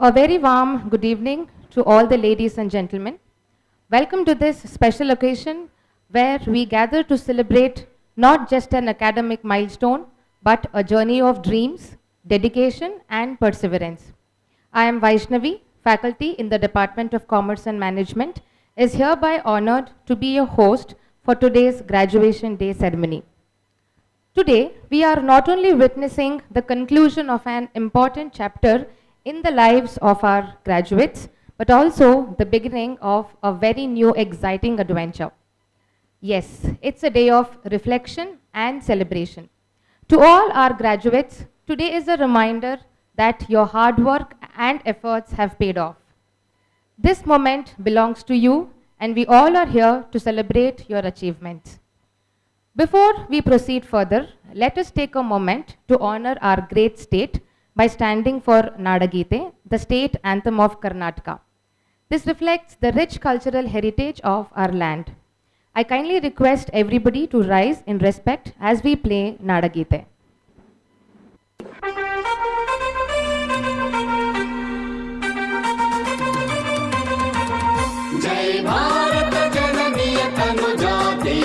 A very warm good evening to all the ladies and gentlemen. Welcome to this special occasion where we gather to celebrate not just an academic milestone, but a journey of dreams, dedication, and perseverance. I am Vaishnavi, faculty in the Department of Commerce and Management, is hereby honored to be your host for today's graduation day ceremony. Today, we are not only witnessing the conclusion of an important chapter in the lives of our graduates, but also the beginning of a very new exciting adventure. Yes, it's a day of reflection and celebration. To all our graduates, today is a reminder that your hard work and efforts have paid off. This moment belongs to you, and we all are here to celebrate your achievements. Before we proceed further, let us take a moment to honor our great state by standing for Nadagite, the state anthem of Karnataka. This reflects the rich cultural heritage of our land. I kindly request everybody to rise in respect as we play Nadagite. Jai Bharat Jananiya Tanujate,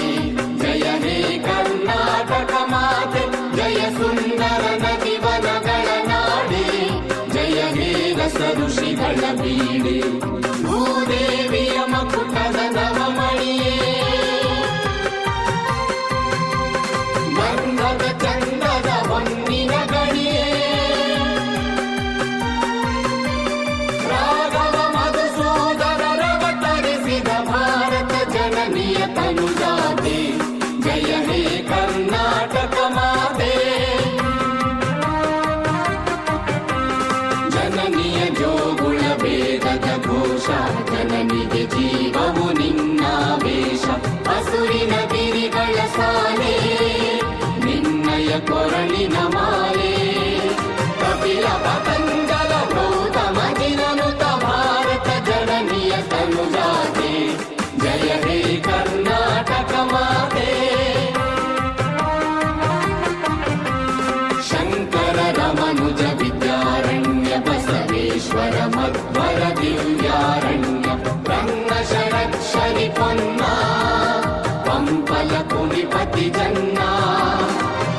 Jaya He Karnataka Mate, Jaya Sundara Nadi Vanagala Nadi, Jaya He Rasa Rushigala Beede, Bhudeviya Makutada Navamaniye, Gandhada Chandada Vannina Ganiye, Raghava Madhusudana Ravatarisidha Bharata Jananiya Tanujate, Jaya He Karnataka Mate, Jananiya Jogula Vedada Ghosha, Jananige Jeevavu Ninna Vesha, Asurina Girigala Sale, Ninnaya Koralina Male, Kapila Patanjala Gautama Jinanuta Bharata Jananiya Tanujate, Jaya He Karnataka Mate, Shankara Ramanuja Vidyaranya Basaveshwara Madhvara Divyaranya Ranna Sharakshari Ponna Pampala Kunipati Janna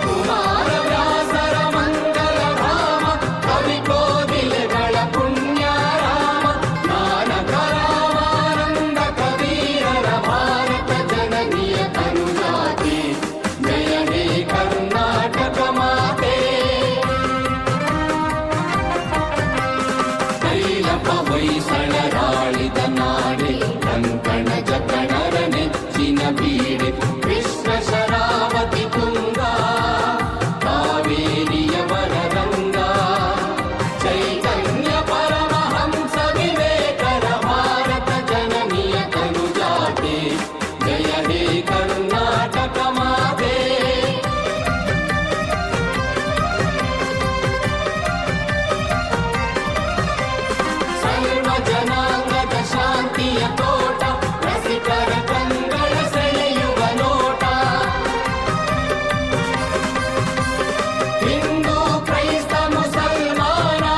Kumara Vyasara Mangala Rama Kavi Kodilagala Punya Rama Nanaka Ramananda Kavirara Bharata Jananiya Tanujate, Jaya He Karnataka Mate, Kailapa Vaisala Ralida Nade, Kankana Jakanara Netchina Beede, Krishna Sharavati Tunga, Kaveriya Varadanga, Chaitanya Paramahamsa Vivekara Bharata Jananiya Tanujate, Jaya He Karnataka Mate, Sarva Janangada Shantiya Tota, Rasikara Kangala Seleyuva Nota, Hindu Kraista Musalmana,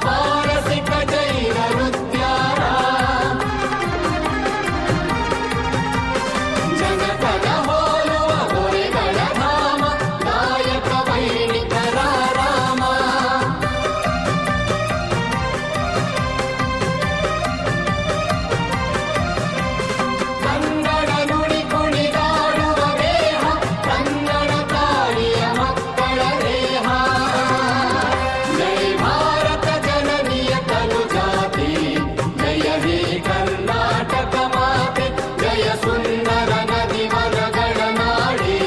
Parasika Jaina Rudyara, Janakada Holuva Horegala Dhama, Dayaka Vainikara Rama, Kannada ನುಡಿ ಕುಣಿದಾಡುವ ದೇಹ, ಕನ್ನಡ ತಾಯಿಯ ಮಕ್ಕಳ ದೇಹ. ಜೈ ಭಾರತ ಜನನಿಯ ತನುಜಾತೆ, ಜಯ ಹೇ ಕರ್ನಾಟಕ ಮಾತೆ, ಜಯ ಸುಂದರ ನದಿ ವನಗಳ ನಾಡೆ,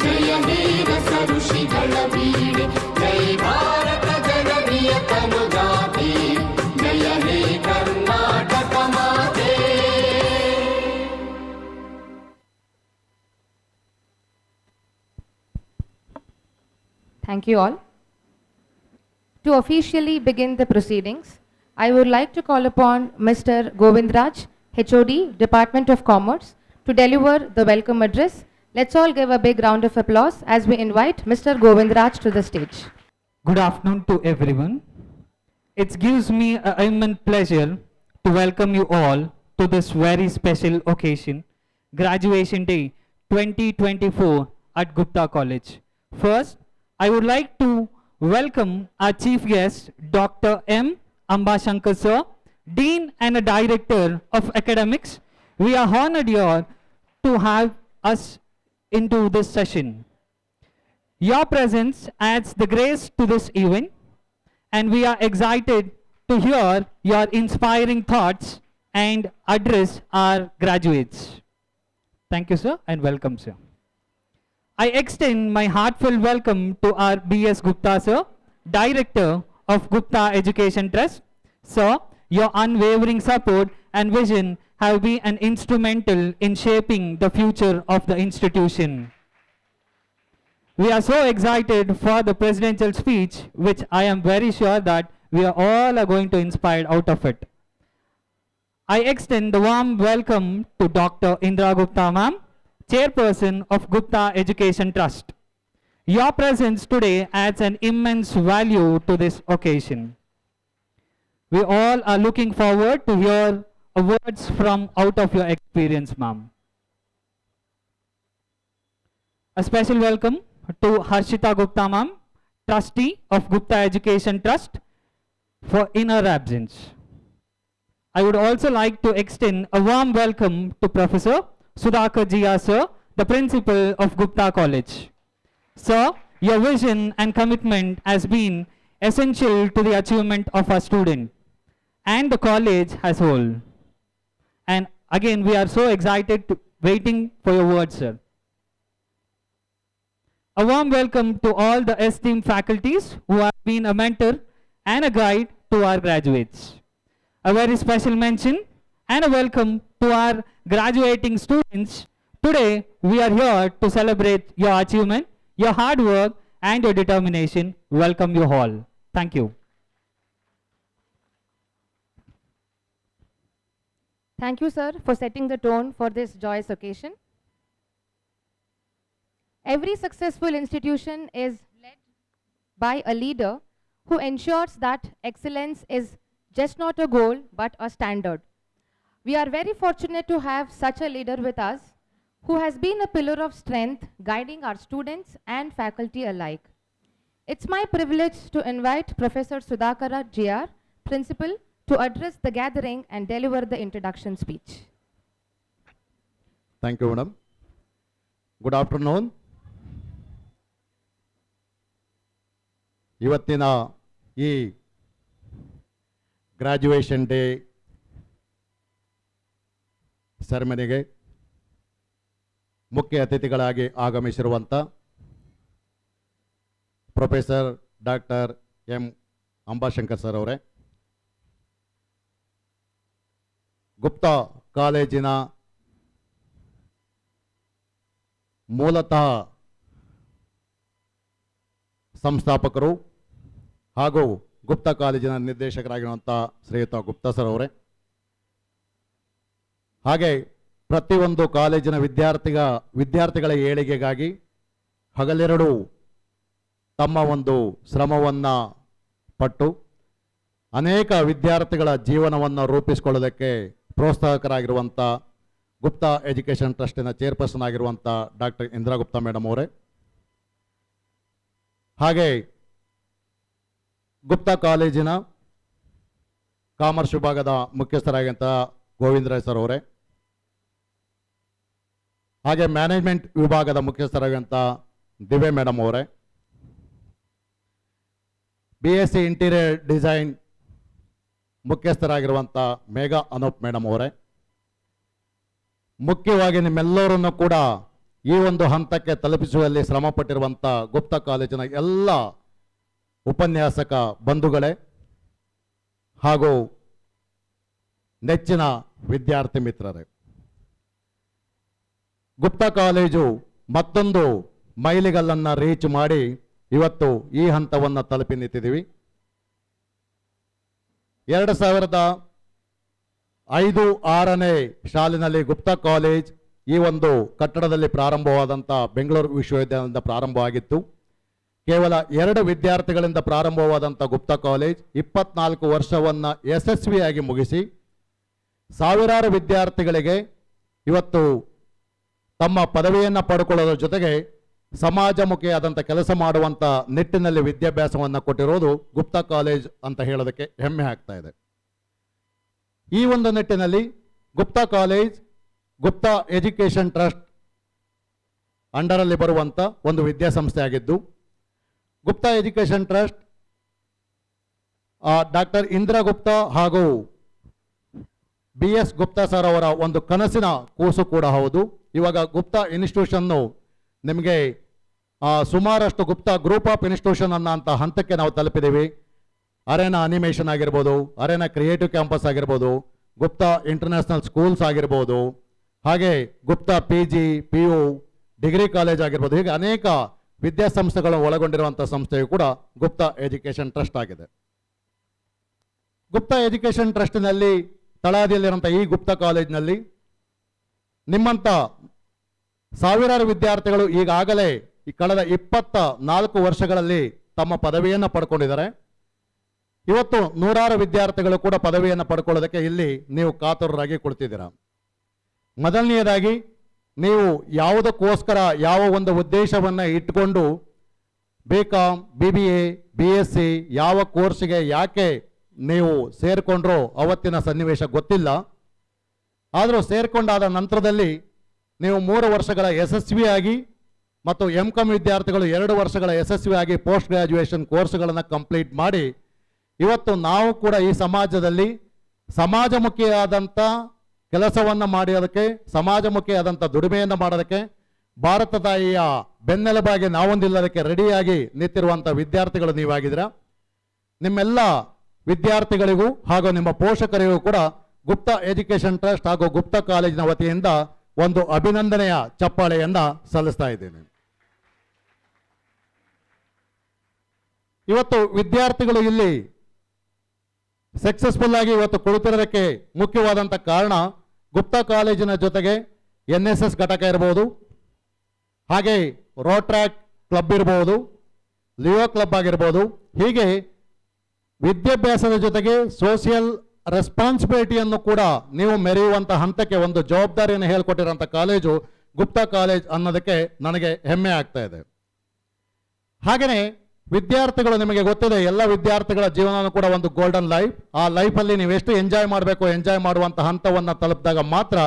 ಜಯ ಹೇ ರಸ ಋಷಿಗಳ ಬೀಡೆ. ಜೈ ಭಾರತ ಜನನಿಯ ತನುಜಾತೆ, ಜಯ ಹೇ ಕರ್ನಾಟಕ ಮಾತೆ. Thank you all. To officially begin the proceedings, I would like to call upon Mr. Govindraj, HOD, Department of Commerce, to deliver the welcome address. Let's all give a big round of applause as we invite Mr. Govindraj to the stage. Good afternoon to everyone. It gives me an immense pleasure to welcome you all to this very special occasion, Graduation Day 2024 at Gupta College. First, I would like to welcome our chief guest, Dr. M. Ambashankar Sir, Dean and a Director of Academics. We are honored here to have us into this session. Your presence adds the grace to this event, and we are excited to hear your inspiring thoughts and address our graduates. Thank you, sir, and welcome, sir. I extend my heartfelt welcome to our B.S. Gupta, sir, Director of Gupta Education Trust. Sir, your unwavering support and vision have been an instrumental in shaping the future of the institution. We are so excited for the presidential speech, which I am very sure that we are all going to inspire out of it. I extend the warm welcome to Dr. Indra Gupta ma'am, Chairperson of Gupta Education Trust. Your presence today adds an immense value to this occasion. We all are looking forward to hear words from out of your experience, ma'am. A special welcome to Harshita Gupta ma'am, Trustee of Gupta Education Trust, in her absence. I would also like to extend a warm welcome to Professor Sudhakar Jia sir, the Principal of Gupta College. Sir, your vision and commitment has been essential to the achievement of our student and the college as whole. And again, we are so excited waiting for your words, sir. A warm welcome to all the esteemed faculties who have been a mentor and a guide to our graduates. A very special mention and a welcome to our graduating students. Today, we are here to celebrate your achievement, your hard work, and your determination. Welcome you all. Thank you. Thank you, sir, for setting the tone for this joyous occasion. Every successful institution is led by a leader who ensures that excellence is just not a goal, but a standard. We are very fortunate to have such a leader with us who has been a pillar of strength guiding our students and faculty alike. It's my privilege to invite Professor Sudhakara Jr., Principal, to address the gathering and deliver the introduction speech. Thank you, madam. Good afternoon. ಇವತ್ತಿನ ಈ graduation day ಸೆರೆಮನಿಗೆ ಮುಖ್ಯ ಅತಿಥಿಗಳಾಗಿ ಆಗಮಿಸಿರುವಂಥ professor doctor M Ambashankar sir ಅವರೇ, ಗುಪ್ತಾ ಕಾಲೇಜಿನ ಮೂಲತಃ ಸಂಸ್ಥಾಪಕರು ಹಾಗೂ ಗುಪ್ತಾ ಕಾಲೇಜಿನ ನಿರ್ದೇಶಕರಾಗಿರುವಂಥ ಶ್ರೀಯುತ ಗುಪ್ತಾ ಸರ್ ಅವರೇ, ಹಾಗೆ ಪ್ರತಿಯೊಂದು ಕಾಲೇಜಿನ ವಿದ್ಯಾರ್ಥಿಗಳ ಏಳಿಗೆಗಾಗಿ ಹಗಲಿರುಳು ತಮ್ಮ ಒಂದು ಶ್ರಮವನ್ನು ಪಟ್ಟು ಅನೇಕ ವಿದ್ಯಾರ್ಥಿಗಳ ಜೀವನವನ್ನು ರೂಪಿಸಿಕೊಳ್ಳೋದಕ್ಕೆ ಪ್ರೋತ್ಸಾಹಕರಾಗಿರುವಂಥ ಗುಪ್ತಾ ಎಜುಕೇಷನ್ ಟ್ರಸ್ಟಿನ ಚೇರ್ಪರ್ಸನ್ ಆಗಿರುವಂಥ ಡಾಕ್ಟರ್ ಇಂದಿರಾ ಗುಪ್ತಾ ಮೇಡಮ್ ಅವರೇ, ಹಾಗೆ ಗುಪ್ತಾ ಕಾಲೇಜಿನ ಕಾಮರ್ಸ್ ವಿಭಾಗದ ಮುಖ್ಯಸ್ಥರಾಗಿರುವಂಥ ಗೋವಿಂದರಾಯ್ ಸರ್ ಅವರೇ, ಹಾಗೆ ಮ್ಯಾನೇಜ್ಮೆಂಟ್ ವಿಭಾಗದ ಮುಖ್ಯಸ್ಥರಾಗಿರುವಂಥ ದಿವ್ಯ ಮೇಡಮ್ ಅವರೇ, BSc ಇಂಟೀರಿಯರ್ ಡಿಸೈನ್ ಮುಖ್ಯಸ್ಥರಾಗಿರುವಂಥ ಮೇಘಾ ಅನೂಪ್ ಮೇಡಮ್ ಅವರೇ, ಮುಖ್ಯವಾಗಿ ನಿಮ್ಮೆಲ್ಲರನ್ನು ಕೂಡ ಈ ಒಂದು ಹಂತಕ್ಕೆ ತಲುಪಿಸುವಲ್ಲಿ ಶ್ರಮಪಟ್ಟಿರುವಂಥ ಗುಪ್ತಾ ಕಾಲೇಜಿನ ಎಲ್ಲ ಉಪನ್ಯಾಸಕ ಬಂಧುಗಳೇ ಹಾಗೂ ನೆಚ್ಚಿನ ವಿದ್ಯಾರ್ಥಿ ಮಿತ್ರರೇ, ಗುಪ್ತಾ ಕಾಲೇಜು ಮತ್ತೊಂದು ಮೈಲಿಗಲ್ಲನ್ನು ರೀಚ್ ಮಾಡಿ ಇವತ್ತು ಈ ಹಂತವನ್ನು ತಲುಪಿ ನಿಂತಿದ್ದೀವಿ. 2005-6ನೇ ಸಾಲಿನಲ್ಲಿ ಗುಪ್ತಾ ಕಾಲೇಜ್ ಈ ಒಂದು ಕಟ್ಟಡದಲ್ಲಿ ಪ್ರಾರಂಭವಾದಂಥ ಬೆಂಗಳೂರು ವಿಶ್ವವಿದ್ಯಾಲಯದಿಂದ ಪ್ರಾರಂಭವಾಗಿತ್ತು. ಕೇವಲ 2 ವಿದ್ಯಾರ್ಥಿಗಳಿಂದ ಪ್ರಾರಂಭವಾದಂಥ ಗುಪ್ತಾ ಕಾಲೇಜ್ 24 ವರ್ಷವನ್ನು ಯಶಸ್ವಿಯಾಗಿ ಮುಗಿಸಿ ಸಾವಿರಾರು ವಿದ್ಯಾರ್ಥಿಗಳಿಗೆ ಇವತ್ತು ತಮ್ಮ ಪದವಿಯನ್ನು ಪಡ್ಕೊಳ್ಳೋದ್ರ ಜೊತೆಗೆ ಸಮಾಜಮುಖಿಯಾದಂಥ ಕೆಲಸ ಮಾಡುವಂಥ ನಿಟ್ಟಿನಲ್ಲಿ ವಿದ್ಯಾಭ್ಯಾಸವನ್ನು ಕೊಟ್ಟಿರೋದು ಗುಪ್ತಾ ಕಾಲೇಜ್ ಅಂತ ಹೇಳೋದಕ್ಕೆ ಹೆಮ್ಮೆ ಆಗ್ತಾ ಇದೆ. ಈ ಒಂದು ನಿಟ್ಟಿನಲ್ಲಿ Gupta college Gupta education trust ಅಂಡರಲ್ಲಿ ಬರುವಂಥ ಒಂದು ವಿದ್ಯಾಸಂಸ್ಥೆ ಆಗಿದ್ದು, Gupta education trust doctor Indira Gupta ಹಾಗೂ BS ಗುಪ್ತಾ ಸರ್ ಅವರ ಒಂದು ಕನಸಿನ ಕೂಸು ಕೂಡ ಹೌದು. ಇವಾಗ ಗುಪ್ತಾ ಇನ್ಸ್ಟಿಟ್ಯೂಷನ್ನು ನಿಮಗೆ ಸುಮಾರಷ್ಟು ಗುಪ್ತಾ ಗ್ರೂಪ್ ಆಫ್ ಇನ್ಸ್ಟಿಟ್ಯೂಷನ್ ಅನ್ನೋ ಹಂತಕ್ಕೆ ನಾವು ತಲುಪಿದ್ದೀವಿ. ಅರೇನಾ ಅನಿಮೇಷನ್ ಆಗಿರ್ಬೋದು, ಅರೇನಾ ಕ್ರಿಯೇಟಿವ್ ಕ್ಯಾಂಪಸ್ ಆಗಿರ್ಬೋದು, ಗುಪ್ತಾ ಇಂಟರ್ನ್ಯಾಷನಲ್ ಸ್ಕೂಲ್ಸ್ ಆಗಿರ್ಬೋದು, ಹಾಗೆ Gupta PG PU degree college ಆಗಿರ್ಬೋದು, ಹೀಗೆ ಅನೇಕ ವಿದ್ಯಾಸಂಸ್ಥೆಗಳನ್ನು ಒಳಗೊಂಡಿರುವಂಥ ಸಂಸ್ಥೆಯು ಕೂಡ ಗುಪ್ತಾ ಎಜುಕೇಷನ್ ಟ್ರಸ್ಟ್ ಆಗಿದೆ. ಗುಪ್ತಾ ಎಜುಕೇಷನ್ ಟ್ರಸ್ಟ್ನಲ್ಲಿ ತಳಹದಿಯಲ್ಲಿರುವಂಥ ಈ ಗುಪ್ತಾ ಕಾಲೇಜ್ನಲ್ಲಿ ನಿಮ್ಮಂಥ ಸಾವಿರಾರು ವಿದ್ಯಾರ್ಥಿಗಳು ಈಗಾಗಲೇ ಈ ಕಳೆದ 24 ವರ್ಷಗಳಲ್ಲಿ ತಮ್ಮ ಪದವಿಯನ್ನು ಪಡ್ಕೊಂಡಿದ್ದಾರೆ. ಇವತ್ತು ನೂರಾರು ವಿದ್ಯಾರ್ಥಿಗಳು ಕೂಡ ಪದವಿಯನ್ನು ಪಡ್ಕೊಳ್ಳೋದಕ್ಕೆ ಇಲ್ಲಿ ನೀವು ಕಾತುರರಾಗಿ ಕುಳಿತಿದ್ದೀರಾ. ಮೊದಲನೆಯದಾಗಿ ನೀವು ಯಾವುದಕ್ಕೋಸ್ಕರ ಯಾವ ಒಂದು ಉದ್ದೇಶವನ್ನು ಇಟ್ಕೊಂಡು BCom BBA BSc ಯಾವ ಕೋರ್ಸಿಗೆ ಯಾಕೆ ನೀವು ಸೇರಿಕೊಂಡ್ರೋ ಅವತ್ತಿನ ಸನ್ನಿವೇಶ ಗೊತ್ತಿಲ್ಲ. ಆದರೂ ಸೇರಿಕೊಂಡಾದ ನಂತರದಲ್ಲಿ ನೀವು 3 ವರ್ಷಗಳ ಯಶಸ್ವಿಯಾಗಿ ಮತ್ತು MCom ವಿದ್ಯಾರ್ಥಿಗಳು 2 ವರ್ಷಗಳ ಯಶಸ್ವಿಯಾಗಿ ಪೋಸ್ಟ್ ಗ್ರ್ಯಾಜುಯೇಷನ್ ಕೋರ್ಸ್ಗಳನ್ನು ಕಂಪ್ಲೀಟ್ ಮಾಡಿ ಇವತ್ತು ನಾವು ಕೂಡ ಈ ಸಮಾಜದಲ್ಲಿ ಸಮಾಜಮುಖಿಯಾದಂಥ ಕೆಲಸವನ್ನು ಮಾಡೋದಕ್ಕೆ, ಸಮಾಜಮುಖಿಯಾದಂಥ ದುಡಿಮೆಯನ್ನು ಮಾಡೋದಕ್ಕೆ, ಭಾರತ ತಾಯಿಯ ಬೆನ್ನೆಲುಬಾಗಿ ನಾವೊಂದಿಲ್ಲದಕ್ಕೆ ರೆಡಿಯಾಗಿ ನಿಂತಿರುವಂಥ ವಿದ್ಯಾರ್ಥಿಗಳು ನೀವಾಗಿದ್ದೀರಾ. ನಿಮ್ಮೆಲ್ಲ ವಿದ್ಯಾರ್ಥಿಗಳಿಗೂ ಹಾಗೂ ನಿಮ್ಮ ಪೋಷಕರಿಗೂ ಕೂಡ ಗುಪ್ತಾ ಎಜುಕೇಷನ್ ಟ್ರಸ್ಟ್ ಹಾಗೂ ಗುಪ್ತಾ ಕಾಲೇಜಿನ ವತಿಯಿಂದ ಒಂದು ಅಭಿನಂದನೆಯ ಚಪ್ಪಾಳೆಯನ್ನು ಸಲ್ಲಿಸ್ತಾ ಇದ್ದೇನೆ. ಇವತ್ತು ವಿದ್ಯಾರ್ಥಿಗಳು ಇಲ್ಲಿ ಸಕ್ಸಸ್ಫುಲ್ ಆಗಿ ಇವತ್ತು ಕುಳಿತಿರೋದಕ್ಕೆ ಮುಖ್ಯವಾದಂಥ ಕಾರಣ ಗುಪ್ತಾ ಕಾಲೇಜಿನ ಜೊತೆಗೆ NSS ಘಟಕ ಇರ್ಬೋದು, ಹಾಗೆ ರೋಟ್ರಾಕ್ ಕ್ಲಬ್ ಇರ್ಬೋದು, ಲಿಯೋ ಕ್ಲಬ್ ಆಗಿರ್ಬೋದು, ಹೀಗೆ ವಿದ್ಯಾಭ್ಯಾಸದ ಜೊತೆಗೆ ಸೋಷಿಯಲ್ ರೆಸ್ಪಾನ್ಸಿಬಿಲಿಟಿಯನ್ನು ಕೂಡ ನೀವು ಮೆರೆಯುವಂಥ ಹಂತಕ್ಕೆ ಒಂದು ಜವಾಬ್ದಾರಿಯನ್ನು ಹೇಳ್ಕೊಟ್ಟಿರೋಂಥ ಕಾಲೇಜು ಗುಪ್ತಾ ಕಾಲೇಜ್ ಅನ್ನೋದಕ್ಕೆ ನನಗೆ ಹೆಮ್ಮೆ ಆಗ್ತಾ ಇದೆ. ಹಾಗೆಯೇ ವಿದ್ಯಾರ್ಥಿಗಳು, ನಿಮಗೆ ಗೊತ್ತಿದೆ ಎಲ್ಲ ವಿದ್ಯಾರ್ಥಿಗಳ ಜೀವನ ಕೂಡ ಒಂದು ಗೋಲ್ಡನ್ ಲೈಫ್. ಆ ಲೈಫಲ್ಲಿ ನೀವು ಎಷ್ಟು ಎಂಜಾಯ್ ಮಾಡಬೇಕು, ಎಂಜಾಯ್ ಮಾಡುವಂಥ ಹಂತವನ್ನು ತಲುಪಿದಾಗ ಮಾತ್ರ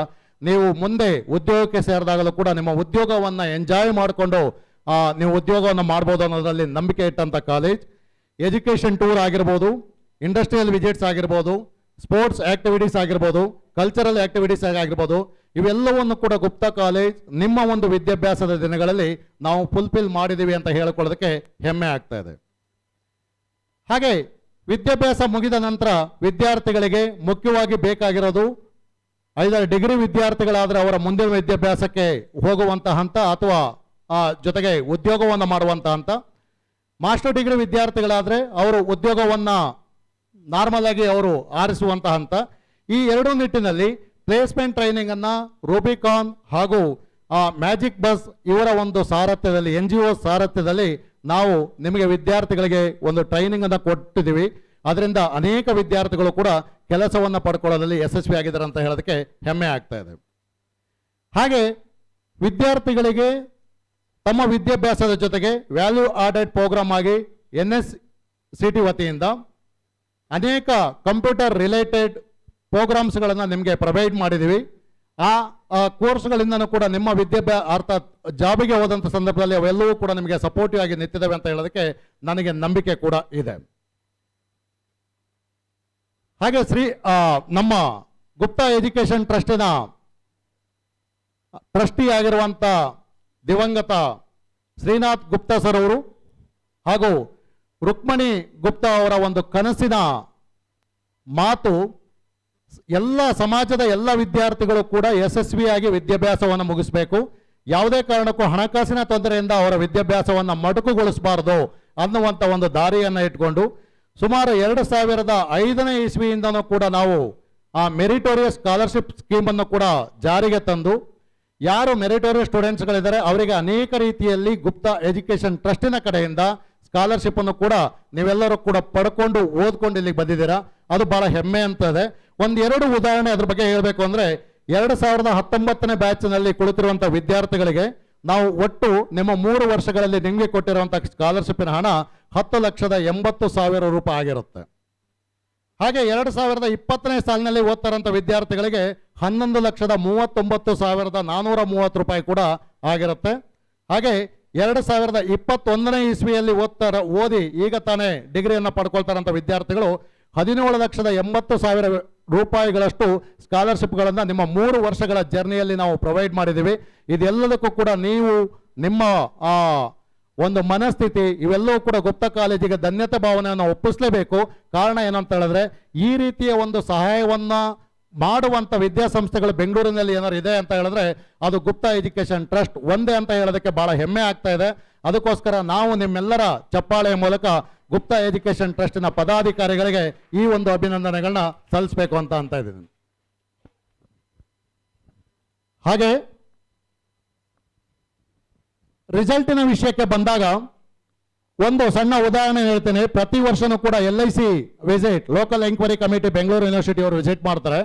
ನೀವು ಮುಂದೆ ಉದ್ಯೋಗಕ್ಕೆ ಸೇರಿದಾಗಲೂ ಕೂಡ ನಿಮ್ಮ ಉದ್ಯೋಗವನ್ನು ಎಂಜಾಯ್ ಮಾಡಿಕೊಂಡು ನೀವು ಉದ್ಯೋಗವನ್ನು ಮಾಡ್ಬೋದು ಅನ್ನೋದರಲ್ಲಿ ನಂಬಿಕೆ ಇಟ್ಟಂಥ ಕಾಲೇಜ್. ಎಜುಕೇಷನ್ ಟೂರ್ ಆಗಿರ್ಬೋದು, ಇಂಡಸ್ಟ್ರಿಯಲ್ ವಿಸಿಟ್ಸ್ ಆಗಿರ್ಬೋದು, ಸ್ಪೋರ್ಟ್ಸ್ ಆಕ್ಟಿವಿಟೀಸ್ ಆಗಿರ್ಬೋದು, ಕಲ್ಚರಲ್ ಆಕ್ಟಿವಿಟೀಸ್ ಆಗಿರ್ಬೋದು, ಇವೆಲ್ಲವನ್ನು ಕೂಡ ಗುಪ್ತಾ ಕಾಲೇಜ್ ನಿಮ್ಮ ಒಂದು ವಿದ್ಯಾಭ್ಯಾಸದ ದಿನಗಳಲ್ಲಿ ನಾವು ಫುಲ್ಫಿಲ್ ಮಾಡಿದ್ದೀವಿ ಅಂತ ಹೇಳಿಕೊಳ್ಳೋದಕ್ಕೆ ಹೆಮ್ಮೆ ಆಗ್ತಾ ಇದೆ. ಹಾಗೆ ವಿದ್ಯಾಭ್ಯಾಸ ಮುಗಿದ ನಂತರ ವಿದ್ಯಾರ್ಥಿಗಳಿಗೆ ಮುಖ್ಯವಾಗಿ ಬೇಕಾಗಿರೋದು ಐದರ ಡಿಗ್ರಿ ವಿದ್ಯಾರ್ಥಿಗಳಾದರೆ ಅವರ ಮುಂದಿನ ವಿದ್ಯಾಭ್ಯಾಸಕ್ಕೆ ಹೋಗುವಂಥ ಹಂತ ಅಥವಾ ಜೊತೆಗೆ ಉದ್ಯೋಗವನ್ನು ಮಾಡುವಂಥ ಹಂತ. ಮಾಸ್ಟರ್ ಡಿಗ್ರಿ ವಿದ್ಯಾರ್ಥಿಗಳಾದರೆ ಅವರು ಉದ್ಯೋಗವನ್ನು ನಾರ್ಮಲ್ ಆಗಿ ಅವರು ಆರಿಸುವಂಥ ಹಂತ. ಈ ಎರಡೂ ನಿಟ್ಟಿನಲ್ಲಿ ಪ್ಲೇಸ್ಮೆಂಟ್ ಟ್ರೈನಿಂಗ್ ಅನ್ನು ರೂಬಿಕಾನ್ ಹಾಗೂ ಮ್ಯಾಜಿಕ್ ಬಸ್ ಇವರ ಒಂದು ಸಾರಥ್ಯದಲ್ಲಿ, NGO ಸಾರಥ್ಯದಲ್ಲಿ ನಾವು ನಿಮಗೆ ವಿದ್ಯಾರ್ಥಿಗಳಿಗೆ ಒಂದು ಟ್ರೈನಿಂಗ್ ಅನ್ನು ಕೊಟ್ಟಿದ್ದೀವಿ. ಅದರಿಂದ ಅನೇಕ ವಿದ್ಯಾರ್ಥಿಗಳು ಕೂಡ ಕೆಲಸವನ್ನು ಪಡ್ಕೊಳ್ಳೋದ್ರಲ್ಲಿ ಯಶಸ್ವಿಯಾಗಿದ್ದಾರೆ ಅಂತ ಹೇಳೋದಕ್ಕೆ ಹೆಮ್ಮೆ ಆಗ್ತಾ ಇದೆ. ಹಾಗೆ ವಿದ್ಯಾರ್ಥಿಗಳಿಗೆ ತಮ್ಮ ವಿದ್ಯಾಭ್ಯಾಸದ ಜೊತೆಗೆ ವ್ಯಾಲ್ಯೂ ಆಡೆಡ್ ಪ್ರೋಗ್ರಾಮ್ ಆಗಿ NSCT ವತಿಯಿಂದ ಅನೇಕ ಕಂಪ್ಯೂಟರ್ ರಿಲೇಟೆಡ್ ಪ್ರೋಗ್ರಾಮ್ಸ್ಗಳನ್ನು ನಿಮಗೆ ಪ್ರೊವೈಡ್ ಮಾಡಿದ್ದೀವಿ. ಆ ಕೋರ್ಸ್ಗಳಿಂದನೂ ಕೂಡ ನಿಮ್ಮ ಅರ್ಥಾತ್ ಜಾಬಿಗೆ ಹೋದಂಥ ಸಂದರ್ಭದಲ್ಲಿ ಅವೆಲ್ಲವೂ ಕೂಡ ನಿಮಗೆ ಸಪೋರ್ಟಿವ್ ಆಗಿ ನಿಂತಿದ್ದಾವೆ ಅಂತ ಹೇಳೋದಕ್ಕೆ ನನಗೆ ನಂಬಿಕೆ ಕೂಡ ಇದೆ. ಹಾಗೆ ನಮ್ಮ ಗುಪ್ತಾ ಎಜುಕೇಷನ್ ಟ್ರಸ್ಟಿನ ಟ್ರಸ್ಟಿ ಆಗಿರುವಂಥ ದಿವಂಗತ ಶ್ರೀನಾಥ್ ಗುಪ್ತಾ ಸರ್ ಅವರು ಹಾಗೂ ರುಕ್ಮಣಿ ಗುಪ್ತಾ ಅವರ ಒಂದು ಕನಸಿನ ಮಾತು ಎಲ್ಲ ಸಮಾಜದ ಎಲ್ಲ ವಿದ್ಯಾರ್ಥಿಗಳು ಕೂಡ ಯಶಸ್ವಿಯಾಗಿ ವಿದ್ಯಾಭ್ಯಾಸವನ್ನು ಮುಗಿಸಬೇಕು, ಯಾವುದೇ ಕಾರಣಕ್ಕೂ ಹಣಕಾಸಿನ ತೊಂದರೆಯಿಂದ ಅವರ ವಿದ್ಯಾಭ್ಯಾಸವನ್ನು ಮೊಟಕುಗೊಳಿಸಬಾರ್ದು ಅನ್ನುವಂಥ ಒಂದು ದಾರಿಯನ್ನು ಇಟ್ಕೊಂಡು ಸುಮಾರು 2005ನೇ ಇಸ್ವಿಯಿಂದನೂ ಕೂಡ ನಾವು ಆ ಮೆರಿಟೋರಿಯಸ್ ಸ್ಕಾಲರ್ಶಿಪ್ ಸ್ಕೀಮನ್ನು ಕೂಡ ಜಾರಿಗೆ ತಂದು ಯಾರು ಮೆರಿಟೋರಿಯಸ್ ಸ್ಟೂಡೆಂಟ್ಸ್ಗಳಿದ್ದಾರೆ ಅವರಿಗೆ ಅನೇಕ ರೀತಿಯಲ್ಲಿ ಗುಪ್ತಾ ಎಜುಕೇಷನ್ ಟ್ರಸ್ಟಿನ ಕಡೆಯಿಂದ ಸ್ಕಾಲರ್ಶಿಪ್ ಅನ್ನು ಕೂಡ ನೀವೆಲ್ಲರೂ ಕೂಡ ಪಡ್ಕೊಂಡು ಓದ್ಕೊಂಡು ಇಲ್ಲಿಗೆ ಬಂದಿದ್ದೀರಾ. ಅದು ಬಹಳ ಹೆಮ್ಮೆ ಅಂತದೆ. ಒಂದೆರಡು ಉದಾಹರಣೆ ಅದ್ರ ಬಗ್ಗೆ ಹೇಳಬೇಕು ಅಂದರೆ 2019ನೇ ಬ್ಯಾಚ್ನಲ್ಲಿ ಕುಳಿತಿರುವಂಥ ವಿದ್ಯಾರ್ಥಿಗಳಿಗೆ ನಾವು ಒಟ್ಟು ನಿಮ್ಮ 3 ವರ್ಷಗಳಲ್ಲಿ ನಿಮಗೆ ಕೊಟ್ಟಿರುವಂಥ ಸ್ಕಾಲರ್ಶಿಪ್ಪಿನ ಹಣ 10,80,000 ರೂಪಾಯಿ ಆಗಿರುತ್ತೆ. ಹಾಗೆ 2020ನೇ ಸಾಲಿನಲ್ಲಿ ಓದ್ತಾರಂಥ ವಿದ್ಯಾರ್ಥಿಗಳಿಗೆ 11,39,430 ರೂಪಾಯಿ ಕೂಡ ಆಗಿರುತ್ತೆ. ಹಾಗೆ 2021ನೇ ಇಸ್ವಿಯಲ್ಲಿ ಓದಿ ಈಗ ತಾನೇ ಡಿಗ್ರಿಯನ್ನು ಪಡ್ಕೊಳ್ತಾರಂಥ ವಿದ್ಯಾರ್ಥಿಗಳು 17,80,000 ರೂಪಾಯಿಗಳಷ್ಟು ಸ್ಕಾಲರ್ಶಿಪ್ಗಳನ್ನು ನಿಮ್ಮ 3 ವರ್ಷಗಳ ಜರ್ನಿಯಲ್ಲಿ ನಾವು ಪ್ರೊವೈಡ್ ಮಾಡಿದ್ದೀವಿ. ಇದೆಲ್ಲದಕ್ಕೂ ಕೂಡ ನೀವು ನಿಮ್ಮ ಒಂದು ಮನಸ್ಥಿತಿ ಇವೆಲ್ಲವೂ ಕೂಡ ಗುಪ್ತಾ ಕಾಲೇಜಿಗೆ ಧನ್ಯತೆ ಭಾವನೆಯನ್ನು ಒಪ್ಪಿಸಲೇಬೇಕು. ಕಾರಣ ಏನಂತ ಹೇಳಿದ್ರೆ ಈ ರೀತಿಯ ಒಂದು ಸಹಾಯವನ್ನು ಮಾಡುವಂಥ ವಿದ್ಯಾಸಂಸ್ಥೆಗಳು ಬೆಂಗಳೂರಿನಲ್ಲಿ ಏನಾದ್ರು ಇದೆ ಅಂತ ಹೇಳಿದ್ರೆ ಅದು ಗುಪ್ತಾ ಎಜುಕೇಷನ್ ಟ್ರಸ್ಟ್ ಒಂದೇ ಅಂತ ಹೇಳೋದಕ್ಕೆ ಬಹಳ ಹೆಮ್ಮೆ ಆಗ್ತಾ ಇದೆ. ಅದಕ್ಕೋಸ್ಕರ ನಾವು ನಿಮ್ಮೆಲ್ಲರ ಚಪ್ಪಾಳೆಯ ಮೂಲಕ ಗುಪ್ತಾ ಎಜುಕೇಷನ್ ಟ್ರಸ್ಟಿನ ಪದಾಧಿಕಾರಿಗಳಿಗೆ ಈ ಒಂದು ಅಭಿನಂದನೆಗಳನ್ನ ಸಲ್ಲಿಸಬೇಕು ಅಂತ ಇದ್ದೀನಿ. ಹಾಗೆ ರಿಸಲ್ಟಿನ ವಿಷಯಕ್ಕೆ ಬಂದಾಗ ಒಂದು ಸಣ್ಣ ಉದಾಹರಣೆ ಹೇಳ್ತೇನೆ. ಪ್ರತಿ ವರ್ಷನೂ ಕೂಡ LIC visit local enquiry committee Bengaluru university ಅವರು ವಿಸಿಟ್ ಮಾಡ್ತಾರೆ.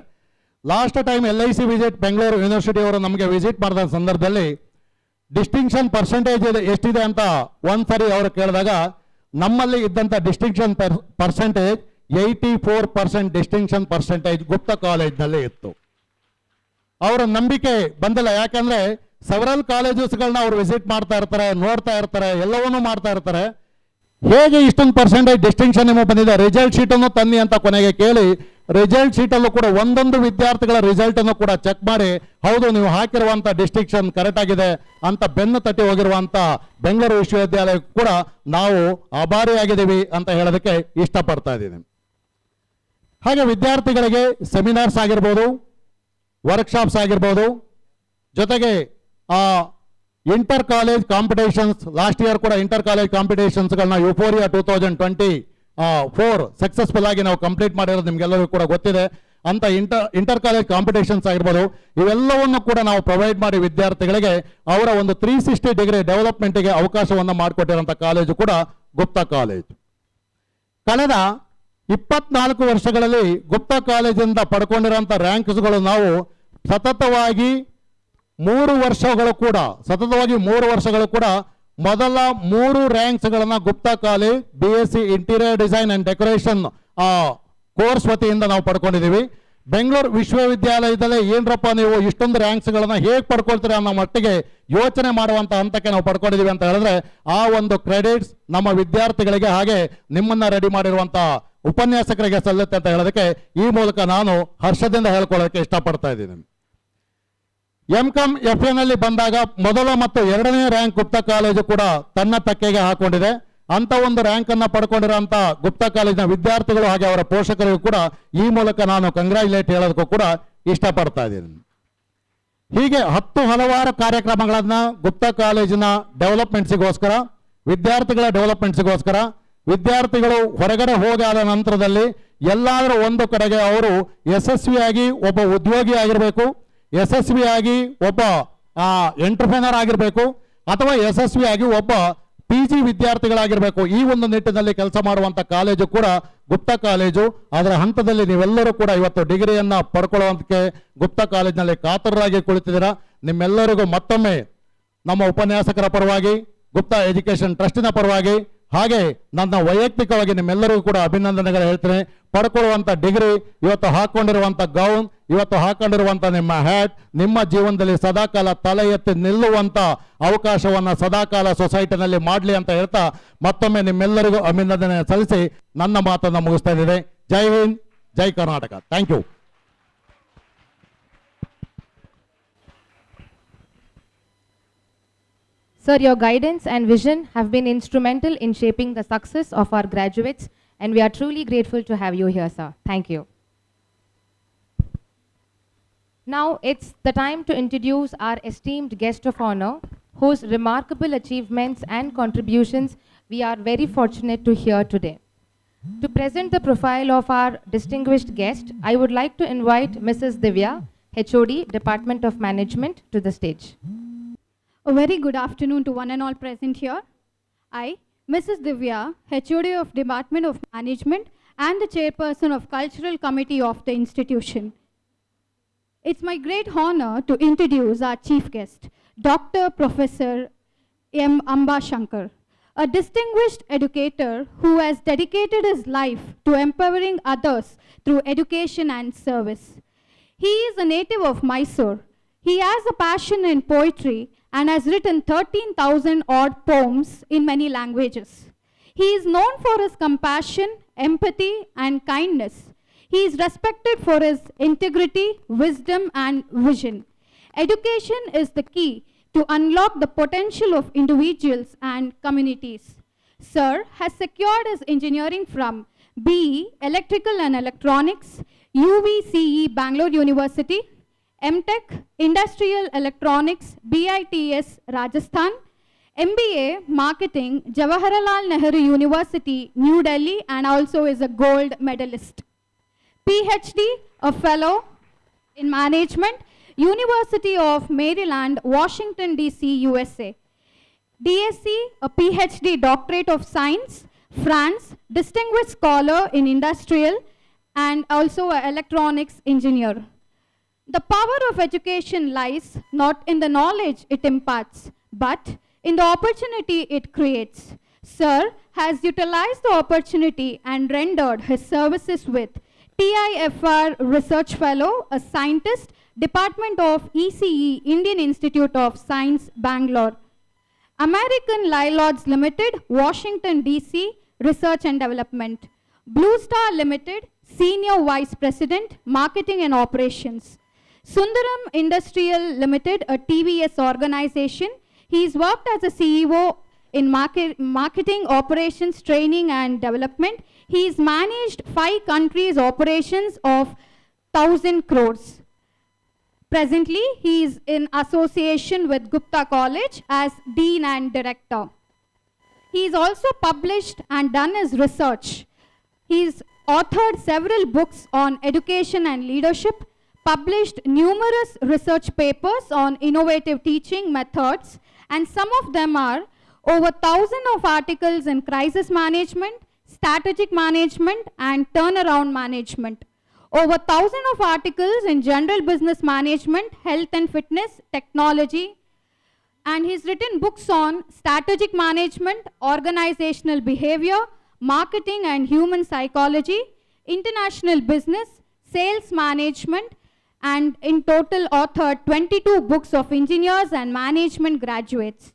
Last time LIC visit Bengaluru university ಅವರು ನಮಗೆ ವಿಸಿಟ್ ಮಾಡಿದ ಸಂದರ್ಭದಲ್ಲಿ ಡಿಸ್ಟಿಂಕ್ಷನ್ ಪರ್ಸೆಂಟೇಜ್ ಎಷ್ಟಿದೆ ಅಂತ ಒಂದ್ಸರಿ ಅವರು ಕೇಳಿದಾಗ ನಮ್ಮಲ್ಲಿ ಇದ್ದಂಥ distinction percentage 84% distinction percentage Gupta ಕಾಲೇಜ್ನಲ್ಲಿ ಇತ್ತು. ಅವರ ನಂಬಿಕೆ ಬಂದಿಲ್ಲ. ಯಾಕಂದ್ರೆ ಸೆವರಲ್ ಕಾಲೇಜಸ್ಗಳನ್ನ ಅವರು ವಿಸಿಟ್ ಮಾಡ್ತಾ ಇರ್ತಾರೆ, ನೋಡ್ತಾ ಇರ್ತಾರೆ, ಎಲ್ಲವನ್ನೂ ಮಾಡ್ತಾ ಇರ್ತಾರೆ. ಹೇಗೆ ಇಷ್ಟೊಂದು ಪರ್ಸೆಂಟೇಜ್ ಡಿಸ್ಟಿಂಕ್ಷನ್ ನಿಮಗೆ ಬಂದಿದೆ, ರಿಸಲ್ಟ್ ಶೀಟನ್ನು ತನ್ನಿ ಅಂತ ಕೊನೆಗೆ ಕೇಳಿ ರಿಸಲ್ಟ್ ಶೀಟಲ್ಲೂ ಕೂಡ ಒಂದೊಂದು ವಿದ್ಯಾರ್ಥಿಗಳ ರಿಸಲ್ಟನ್ನು ಕೂಡ ಚೆಕ್ ಮಾಡಿ ಹೌದು ನೀವು ಹಾಕಿರುವಂಥ ಡಿಸ್ಟಿಂಕ್ಷನ್ ಕರೆಕ್ಟ್ ಆಗಿದೆ ಅಂತ ಬೆನ್ನು ತಟ್ಟಿ ಹೋಗಿರುವಂಥ ಬೆಂಗಳೂರು ವಿಶ್ವವಿದ್ಯಾಲಯಕ್ಕೂ ಕೂಡ ನಾವು ಆಭಾರಿಯಾಗಿದ್ದೀವಿ ಅಂತ ಹೇಳೋದಕ್ಕೆ ಇಷ್ಟಪಡ್ತಾ ಇದ್ದೀನಿ. ಹಾಗೆ ವಿದ್ಯಾರ್ಥಿಗಳಿಗೆ ಸೆಮಿನಾರ್ಸ್ ಆಗಿರ್ಬೋದು, ವರ್ಕ್ಶಾಪ್ಸ್ ಆಗಿರ್ಬೋದು, ಜೊತೆಗೆ inter college competitions last year ಕೂಡ ಇಂಟರ್ ಕಾಲೇಜ್ ಕಾಂಪಿಟೇಷನ್ಸ್ಗಳನ್ನ ಯುಫೋರಿಯಾ 2024 ಸಕ್ಸಸ್ಫುಲ್ ಆಗಿ ನಾವು ಕಂಪ್ಲೀಟ್ ಮಾಡಿರೋದು ನಿಮ್ಗೆಲ್ಲರಿಗೂ ಕೂಡ ಗೊತ್ತಿದೆ. ಅಂತ ಇಂಟರ್ ಕಾಲೇಜ್ ಕಾಂಪಿಟೇಷನ್ಸ್ ಆಗಿರ್ಬೋದು ಇವೆಲ್ಲವನ್ನು ಕೂಡ ನಾವು ಪ್ರೊವೈಡ್ ಮಾಡಿ ವಿದ್ಯಾರ್ಥಿಗಳಿಗೆ ಅವರ ಒಂದು 360 ಡಿಗ್ರಿ ಡೆವಲಪ್ಮೆಂಟ್ಗೆ ಅವಕಾಶವನ್ನು ಮಾಡಿಕೊಟ್ಟಿರುವಂಥ ಕಾಲೇಜು ಕೂಡ ಗುಪ್ತಾ ಕಾಲೇಜ್. ಕಳೆದ 24 ವರ್ಷಗಳಲ್ಲಿ ಗುಪ್ತಾ ಕಾಲೇಜಿಂದ ಪಡ್ಕೊಂಡಿರುವಂಥ ರ್ಯಾಂಕ್ಸ್ಗಳು ನಾವು ಸತತವಾಗಿ 3 ವರ್ಷಗಳು ಕೂಡ ಮೊದಲ 3 ರ್ಯಾಂಕ್ಸ್ಗಳನ್ನು Gupta college BSc interior design and decoration course ವತಿಯಿಂದ ನಾವು ಪಡ್ಕೊಂಡಿದ್ದೀವಿ. ಬೆಂಗಳೂರು ವಿಶ್ವವಿದ್ಯಾಲಯದಲ್ಲೇ ಏನರಪ್ಪ ನೀವು ಇಷ್ಟೊಂದು ರ್ಯಾಂಕ್ಸ್ಗಳನ್ನು ಹೇಗೆ ಪಡ್ಕೊಳ್ತೀರಾ ಅನ್ನೋ ಮಟ್ಟಿಗೆ ಯೋಚನೆ ಮಾಡುವಂಥ ಹಂತಕ್ಕೆ ನಾವು ಪಡ್ಕೊಂಡಿದ್ದೀವಿ ಅಂತ ಹೇಳಿದ್ರೆ ಆ ಒಂದು ಕ್ರೆಡಿಟ್ಸ್ ನಮ್ಮ ವಿದ್ಯಾರ್ಥಿಗಳಿಗೆ ಹಾಗೆ ನಿಮ್ಮನ್ನ ರೆಡಿ ಮಾಡಿರುವಂಥ ಉಪನ್ಯಾಸಕರಿಗೆ ಸಲ್ಲುತ್ತೆ ಅಂತ ಹೇಳೋದಕ್ಕೆ ಈ ಮೂಲಕ ನಾನು ಹರ್ಷದಿಂದ ಹೇಳ್ಕೊಳ್ಳೋದಕ್ಕೆ ಇಷ್ಟಪಡ್ತಾ ಇದ್ದೀನಿ. MCOM FA ನಲ್ಲಿ ಬಂದಾಗ ಮೊದಲ ಮತ್ತು 2ನೇ ರ್ಯಾಂಕ್ ಗುಪ್ತಾ ಕಾಲೇಜು ಕೂಡ ತನ್ನ ತಕ್ಕೆಗೆ ಹಾಕೊಂಡಿದೆ. ಅಂತ ಒಂದು ರ್ಯಾಂಕ್ ಅನ್ನ ಪಡ್ಕೊಂಡಿರೋಂಥ ಗುಪ್ತಾ ಕಾಲೇಜಿನ ವಿದ್ಯಾರ್ಥಿಗಳು ಹಾಗೆ ಅವರ ಪೋಷಕರಿಗೂ ಕೂಡ ಈ ಮೂಲಕ ನಾನು ಕಂಗ್ರಾಚುಲೇಟ್ ಹೇಳೋದಕ್ಕೂ ಕೂಡ ಇಷ್ಟಪಡ್ತಾ ಇದ್ದೀನಿ. ಹೀಗೆ ಹಲವಾರು ಕಾರ್ಯಕ್ರಮಗಳನ್ನ ಗುಪ್ತಾ ಕಾಲೇಜಿನ ಡೆವಲಪ್ಮೆಂಟ್ಸಿಗೋಸ್ಕರ, ವಿದ್ಯಾರ್ಥಿಗಳ ಡೆವಲಪ್ಮೆಂಟ್ಸಿಗೋಸ್ಕರ, ವಿದ್ಯಾರ್ಥಿಗಳು ಹೊರಗಡೆ ಹೋಗಾದ ನಂತರದಲ್ಲಿ ಎಲ್ಲಾದರೂ ಒಂದು ಕಡೆಗೆ ಅವರು ಯಶಸ್ವಿಯಾಗಿ ಒಬ್ಬ ಉದ್ಯೋಗಿ ಆಗಿರಬೇಕು, ಯಶಸ್ವಿಯಾಗಿ ಒಬ್ಬ ಎಂಟರ್ಪ್ರೆನರ್ ಆಗಿರಬೇಕು, ಅಥವಾ ಯಶಸ್ವಿಯಾಗಿ ಒಬ್ಬ PG ವಿದ್ಯಾರ್ಥಿಗಳಾಗಿರಬೇಕು. ಈ ಒಂದು ನಿಟ್ಟಿನಲ್ಲಿ ಕೆಲಸ ಮಾಡುವಂಥ ಕಾಲೇಜು ಕೂಡ ಗುಪ್ತಾ ಕಾಲೇಜು. ಅದರ ಹಂತದಲ್ಲಿ ನೀವೆಲ್ಲರೂ ಕೂಡ ಇವತ್ತು ಡಿಗ್ರಿಯನ್ನು ಪಡ್ಕೊಳ್ಳುವಂತಕ್ಕೆ ಗುಪ್ತಾ ಕಾಲೇಜಿನಲ್ಲಿ ಕಾತರರಾಗಿ ಕುಳಿತಿದ್ದೀರಾ. ನಿಮ್ಮೆಲ್ಲರಿಗೂ ಮತ್ತೊಮ್ಮೆ ನಮ್ಮ ಉಪನ್ಯಾಸಕರ ಪರವಾಗಿ, ಗುಪ್ತಾ ಎಜುಕೇಷನ್ ಟ್ರಸ್ಟಿನ ಪರವಾಗಿ, ಹಾಗೆ ನನ್ನ ವೈಯಕ್ತಿಕವಾಗಿ ನಿಮ್ಮೆಲ್ಲರಿಗೂ ಕೂಡ ಅಭಿನಂದನೆಗಳು ಹೇಳ್ತೇನೆ. ಪಡ್ಕೊಳ್ಳುವಂಥ ಡಿಗ್ರಿ, ಇವತ್ತು ಹಾಕೊಂಡಿರುವಂಥ ಗೌನ್, ಇವತ್ತು ಹಾಕೊಂಡಿರುವಂಥ ನಿಮ್ಮ ಹ್ಯಾಟ್ ನಿಮ್ಮ ಜೀವನದಲ್ಲಿ ಸದಾಕಾಲ ತಲೆ ಎತ್ತಿ ನಿಲ್ಲುವಂಥ ಅವಕಾಶವನ್ನು ಸದಾಕಾಲ ಸೊಸೈಟಿನಲ್ಲಿ ಮಾಡಲಿ ಅಂತ ಹೇಳ್ತಾ ಮತ್ತೊಮ್ಮೆ ನಿಮ್ಮೆಲ್ಲರಿಗೂ ಅಭಿನಂದನೆ ಸಲ್ಲಿಸಿ ನನ್ನ ಮಾತನ್ನು ಮುಗಿಸ್ತಾ ಇದ್ದೇನೆ. ಜೈ ಹಿಂದ್, ಜೈ Karnataka. Thank you. Sir, your guidance and vision have been instrumental in shaping the success of our graduates, and we are truly grateful to have you here, sir. Thank you. Now it's the time to introduce our esteemed guest of honor, whose remarkable achievements and contributions we are very fortunate to hear today. To present the profile of our distinguished guest, I would like to invite Mrs. Divya, HOD, Department of Management, to the stage. A very good afternoon to one and all present here. I, Mrs. Divya, HOD of Department of Management and the Chairperson of Cultural Committee of the institution. It's my great honor to introduce our chief guest, Dr. Professor M. Amba Shankar, a distinguished educator who has dedicated his life to empowering others through education and service. He is a native of Mysore. He has a passion in poetry and has written 13,000 odd poems in many languages. He is known for his compassion, empathy, and kindness. He is respected for his integrity, wisdom, and vision. Education is the key to unlock the potential of individuals and communities. Sir has secured his engineering from BE, Electrical and Electronics, UVCE, Bangalore University, MTech, Industrial Electronics, BITS, Rajasthan, MBA, Marketing, Jawaharlal Nehru University, New Delhi, and also is a gold medalist. PhD, a fellow in management, University of Maryland, Washington, D.C., USA. DSc, a PhD, Doctorate of Science, France, distinguished scholar in industrial, and also an electronics engineer. The power of education lies not in the knowledge it imparts, but in the opportunity it creates. Sir has utilized the opportunity and rendered his services with TIFR Research Fellow, a scientist, Department of ECE, Indian Institute of Science, Bangalore. American Lilords Limited, Washington, D.C., Research and Development. Blue Star Limited, Senior Vice President, Marketing and Operations. Sundaram Industrial Limited, a TVS organization. He's worked as a CEO in marketing, operations, training and development. He's managed 5 countries' operations of 1,000 crores. Presently, he is in association with Gupta College as Dean and Director. He is also published and done his research. He's authored several books on education and leadership, published numerous research papers on innovative teaching methods, and some of them are over 1,000 of articles in crisis management, strategic management, and turnaround management. Over 1,000 of articles in general business management, health and fitness, technology, and he's written books on strategic management, organizational behavior, marketing and human psychology, international business, sales management, and in total authored 22 books of engineers and management graduates.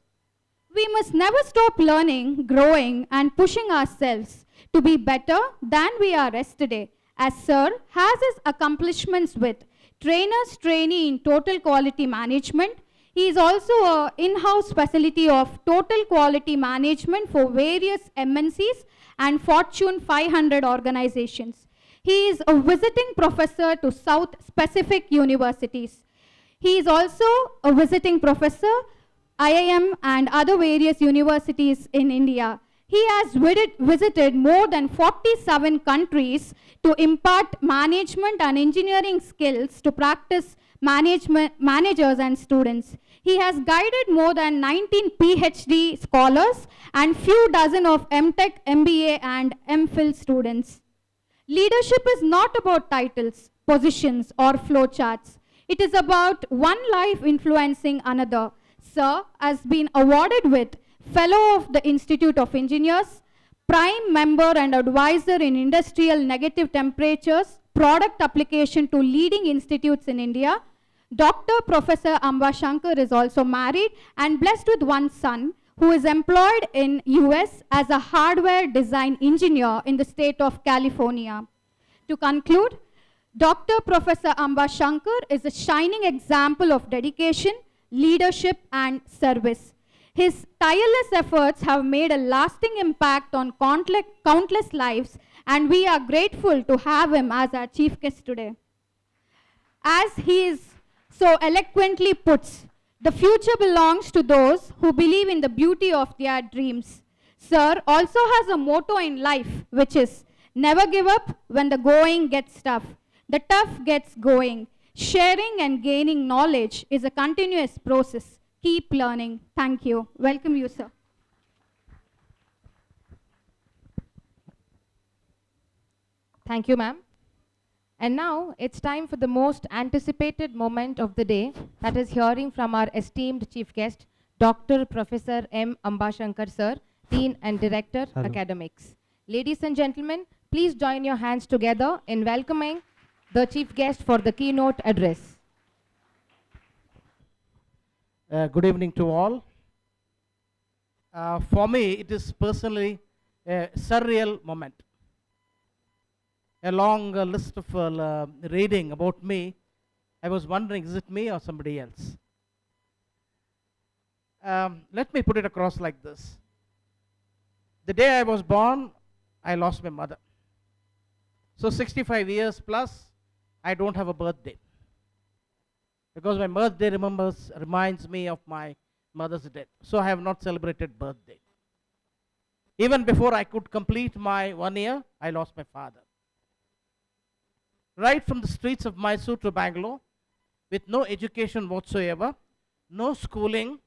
We must never stop learning, growing, and pushing ourselves to be better than we are yesterday, as Sir has his accomplishments with trainers trainee in total quality management. He is also an in-house facility of total quality management for various MNCs and Fortune 500 organizations. He is a visiting professor to South Pacific universities. He is also a visiting professor, IIM and other various universities in India. He has visited more than 47 countries to impart management and engineering skills to practice managers and students. He has guided more than 19 PhD scholars and few dozen of MTech, MBA and MPhil students. Leadership is not about titles, positions or flowcharts. It is about one life influencing another. Sir has been awarded with Fellow of the Institute of Engineers, Prime Member and Advisor in Industrial Negative Temperatures, Product Application to leading institutes in India. Dr. Professor Amba Shankar is also married and blessed with one son who is employed in US as a hardware design engineer in the state of California. To conclude, Dr. Professor Amba Shankar is a shining example of dedication, leadership and service. His tireless efforts have made a lasting impact on countless lives, and we are grateful to have him as our chief guest today. As he is so eloquently puts, the future belongs to those who believe in the beauty of their dreams. Sir also has a motto in life, which is never give up when the going gets tough. The tough gets going. Sharing and gaining knowledge is a continuous process. Keep learning. Thank you. Welcome you, sir. Thank you, ma'am. And now it's time for the most anticipated moment of the day, that is hearing from our esteemed chief guest, Dr. Professor M. Ambashankar sir, Dean and Director, Academics. Ladies and gentlemen, please join your hands together in welcoming the chief guest for the keynote address. Good evening to all. For me, it is personally a surreal moment. A long list of reading about me, I was wondering, is it me or somebody else? Let me put it across like this. The day I was born, I lost my mother. So 65 years plus, I don't have a birthday. Because my birthday reminds me of my mother's death. So I have not celebrated birthday. Even before I could complete my 1 year, I lost my father. Right from the streets of Mysore to Bangalore, with no education whatsoever, no schooling,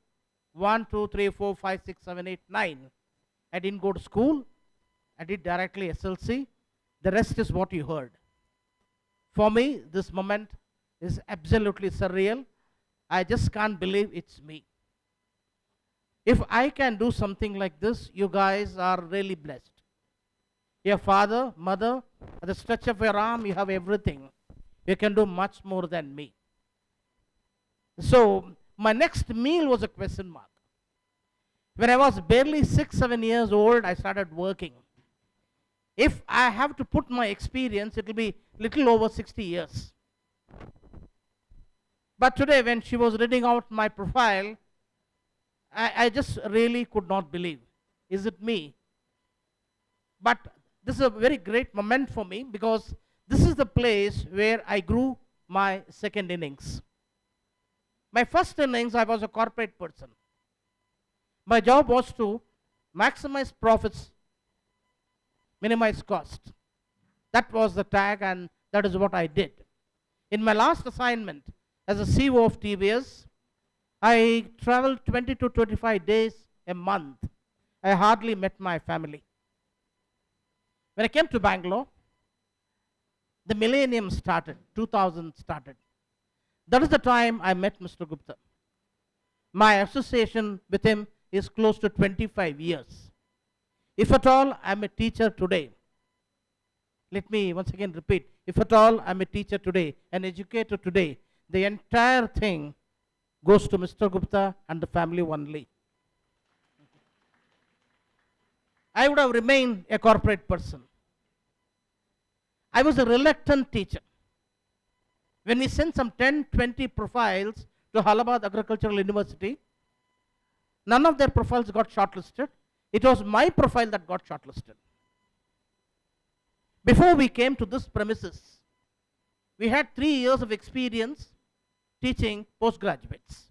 1, 2, 3, 4, 5, 6, 7, 8, 9. I didn't go to school. I did directly SLC. The rest is what you heard. For me, this moment is absolutely surreal. I just can't believe it's me. If I can do something like this, you guys are really blessed. Your father, mother, at the stretch of your arm, you have everything. You can do much more than me. So, my next meal was a question mark. When I was barely 6, 7 years old, I started working. If I have to put my experience, it will be little over 60 years. But today, when she was reading out my profile, I just really could not believe. Is it me? But this is a very great moment for me because this is the place where I grew my second innings. My first innings, I was a corporate person. My job was to maximize profits, minimize cost. That was the tag, and that is what I did. In my last assignment as a CEO of TVS, I traveled 20 to 25 days a month. I hardly met my family. When I came to Bangalore, the millennium started, 2000 started. That is the time I met Mr. Gupta. My association with him is close to 25 years. If at all I'm a teacher today, let me once again repeat, if at all I'm a teacher today, an educator today, the entire thing goes to Mr. Gupta and the family only. I would have remained a corporate person. I was a reluctant teacher. When we sent some 10, 20 profiles to Allahabad Agricultural University, none of their profiles got shortlisted. It was my profile that got shortlisted. Before we came to this premises, we had 3 years of experience teaching postgraduates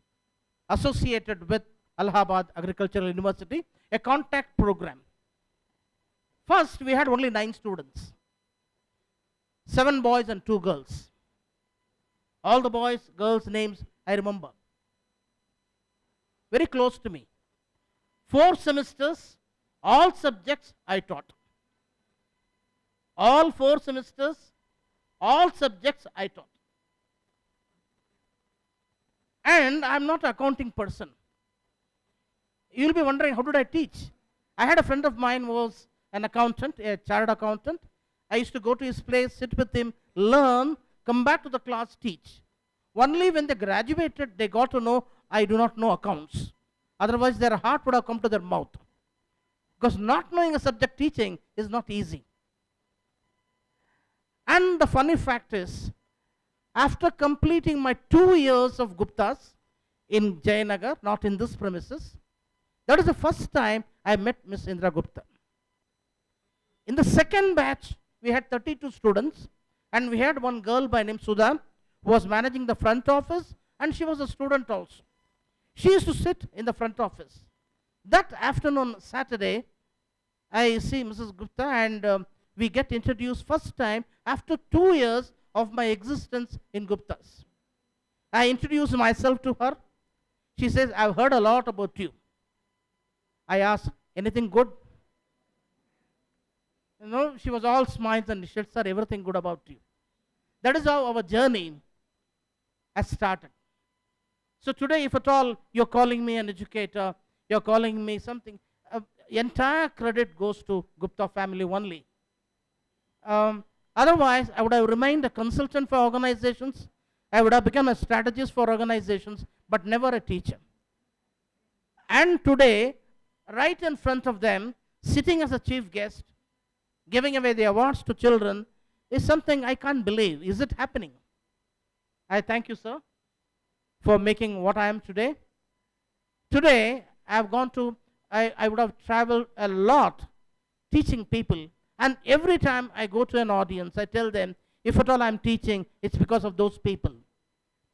associated with Allahabad Agricultural University, a contact program. First, we had only 9 students, 7 boys and 2 girls. All the boys, girls' names I remember. Very close to me. 4 semesters, all subjects I taught. All 4 semesters, all subjects I taught. And I'm not an accounting person. You'll be wondering, how did I teach? I had a friend of mine who was an accountant, a chartered accountant. I used to go to his place, sit with him, learn, come back to the class, teach. Only when they graduated, they got to know I do not know accounts. Otherwise, their heart would have come to their mouth. Because not knowing a subject teaching is not easy. And the funny fact is, after completing my 2 years of Guptas in Jayanagar, not in this premises, that is the first time I met Miss Indra Gupta. In the second batch, we had 32 students, and we had one girl by name Sudha, who was managing the front office, and she was a student also. She used to sit in the front office. That afternoon, Saturday, I see Mrs. Gupta, and we get introduced first time after 2 years of my existence in Guptas. I introduced myself to her. She says, I've heard a lot about you. I asked, anything good? She was all smiles and she said, sir, everything good about you. That is how our journey has started. So today, if at all you're calling me an educator, you're calling me something, entire credit goes to Gupta family only. Otherwise, I would have remained a consultant for organizations. I would have become a strategist for organizations, but never a teacher. And today, right in front of them, sitting as a chief guest, giving away the awards to children, is something I can't believe. Is it happening? I thank you, sir, for making what I am today. Today, I would have traveled a lot teaching people. And every time I go to an audience, I tell them, if at all I'm teaching, it's because of those people.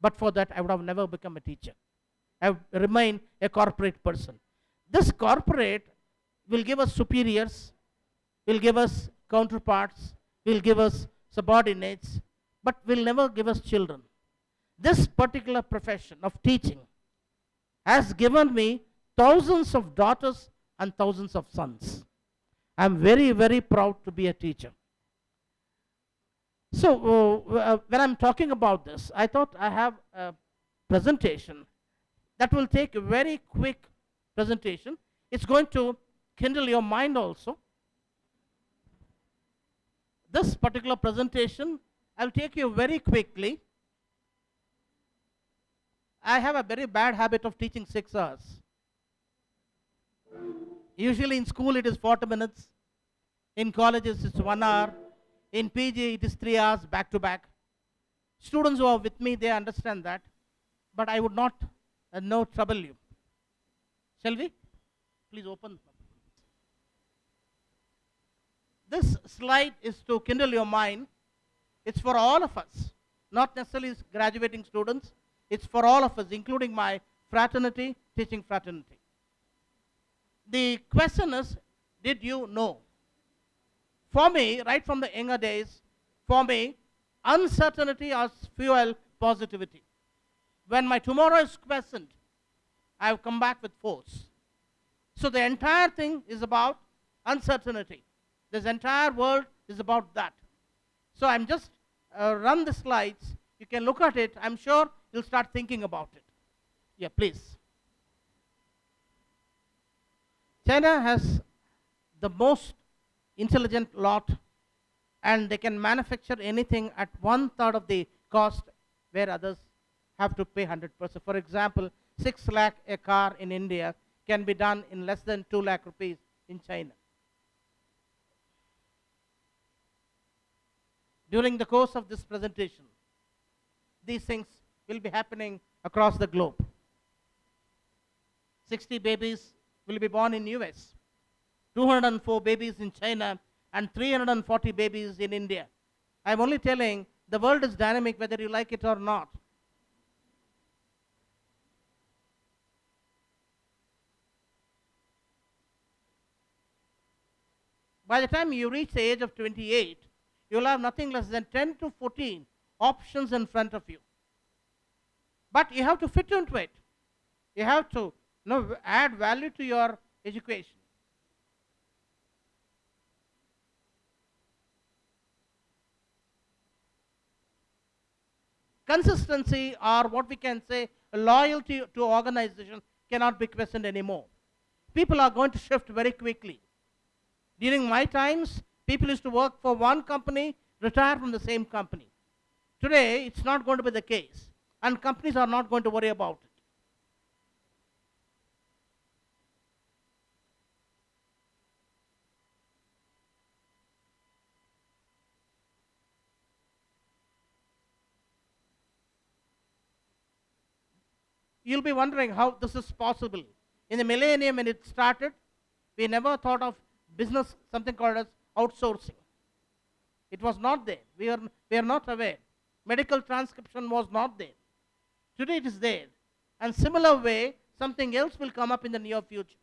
But for that, I would have never become a teacher. I would remain a corporate person. This corporate will give us superiors, will give us counterparts, will give us subordinates, but will never give us children. This particular profession of teaching has given me thousands of daughters and thousands of sons. I'm very, very proud to be a teacher. So when I'm talking about this, I thought I have a presentation that will take a very quick presentation. It's going to kindle your mind also. This particular presentation, I'll take you very quickly. I have a very bad habit of teaching 6 hours. Usually in school it is 40 minutes. In colleges it's 1 hour. In PG it is 3 hours back to back. Students who are with me, they understand that. But I would not trouble you. Shall we? Please open. This slide is to kindle your mind. It's for all of us, not necessarily graduating students. It's for all of us, including my fraternity, teaching fraternity. The question is, did you know? For me, right from the younger days, for me, uncertainty has fueled positivity. When my tomorrow is questioned, I have come back with force. So the entire thing is about uncertainty. This entire world is about that. So I'm just run the slides. You can look at it. I'm sure you'll start thinking about it. Yeah, please. China has the most intelligent lot, and they can manufacture anything at 1/3 of the cost, where others have to pay 100%. For example, 6 lakh a car in India can be done in less than 2 lakh rupees in China. During the course of this presentation, these things will be happening across the globe. 60 babies will be born in US, 204 babies in China, and 340 babies in India. I'm only telling the world is dynamic whether you like it or not. By the time you reach the age of 28, you'll have nothing less than 10 to 14 options in front of you. But you have to fit into it. You have to add value to your education. Consistency, or what we can say, loyalty to organization, cannot be questioned anymore. People are going to shift very quickly. During my times, people used to work for one company, retire from the same company. Today, it's not going to be the case, and companies are not going to worry about it. You'll be wondering how this is possible. In the millennium when it started, we never thought of business, something called as outsourcing. It was not there. We are not aware. Medical transcription was not there. Today it is there. And similar way, something else will come up in the near future.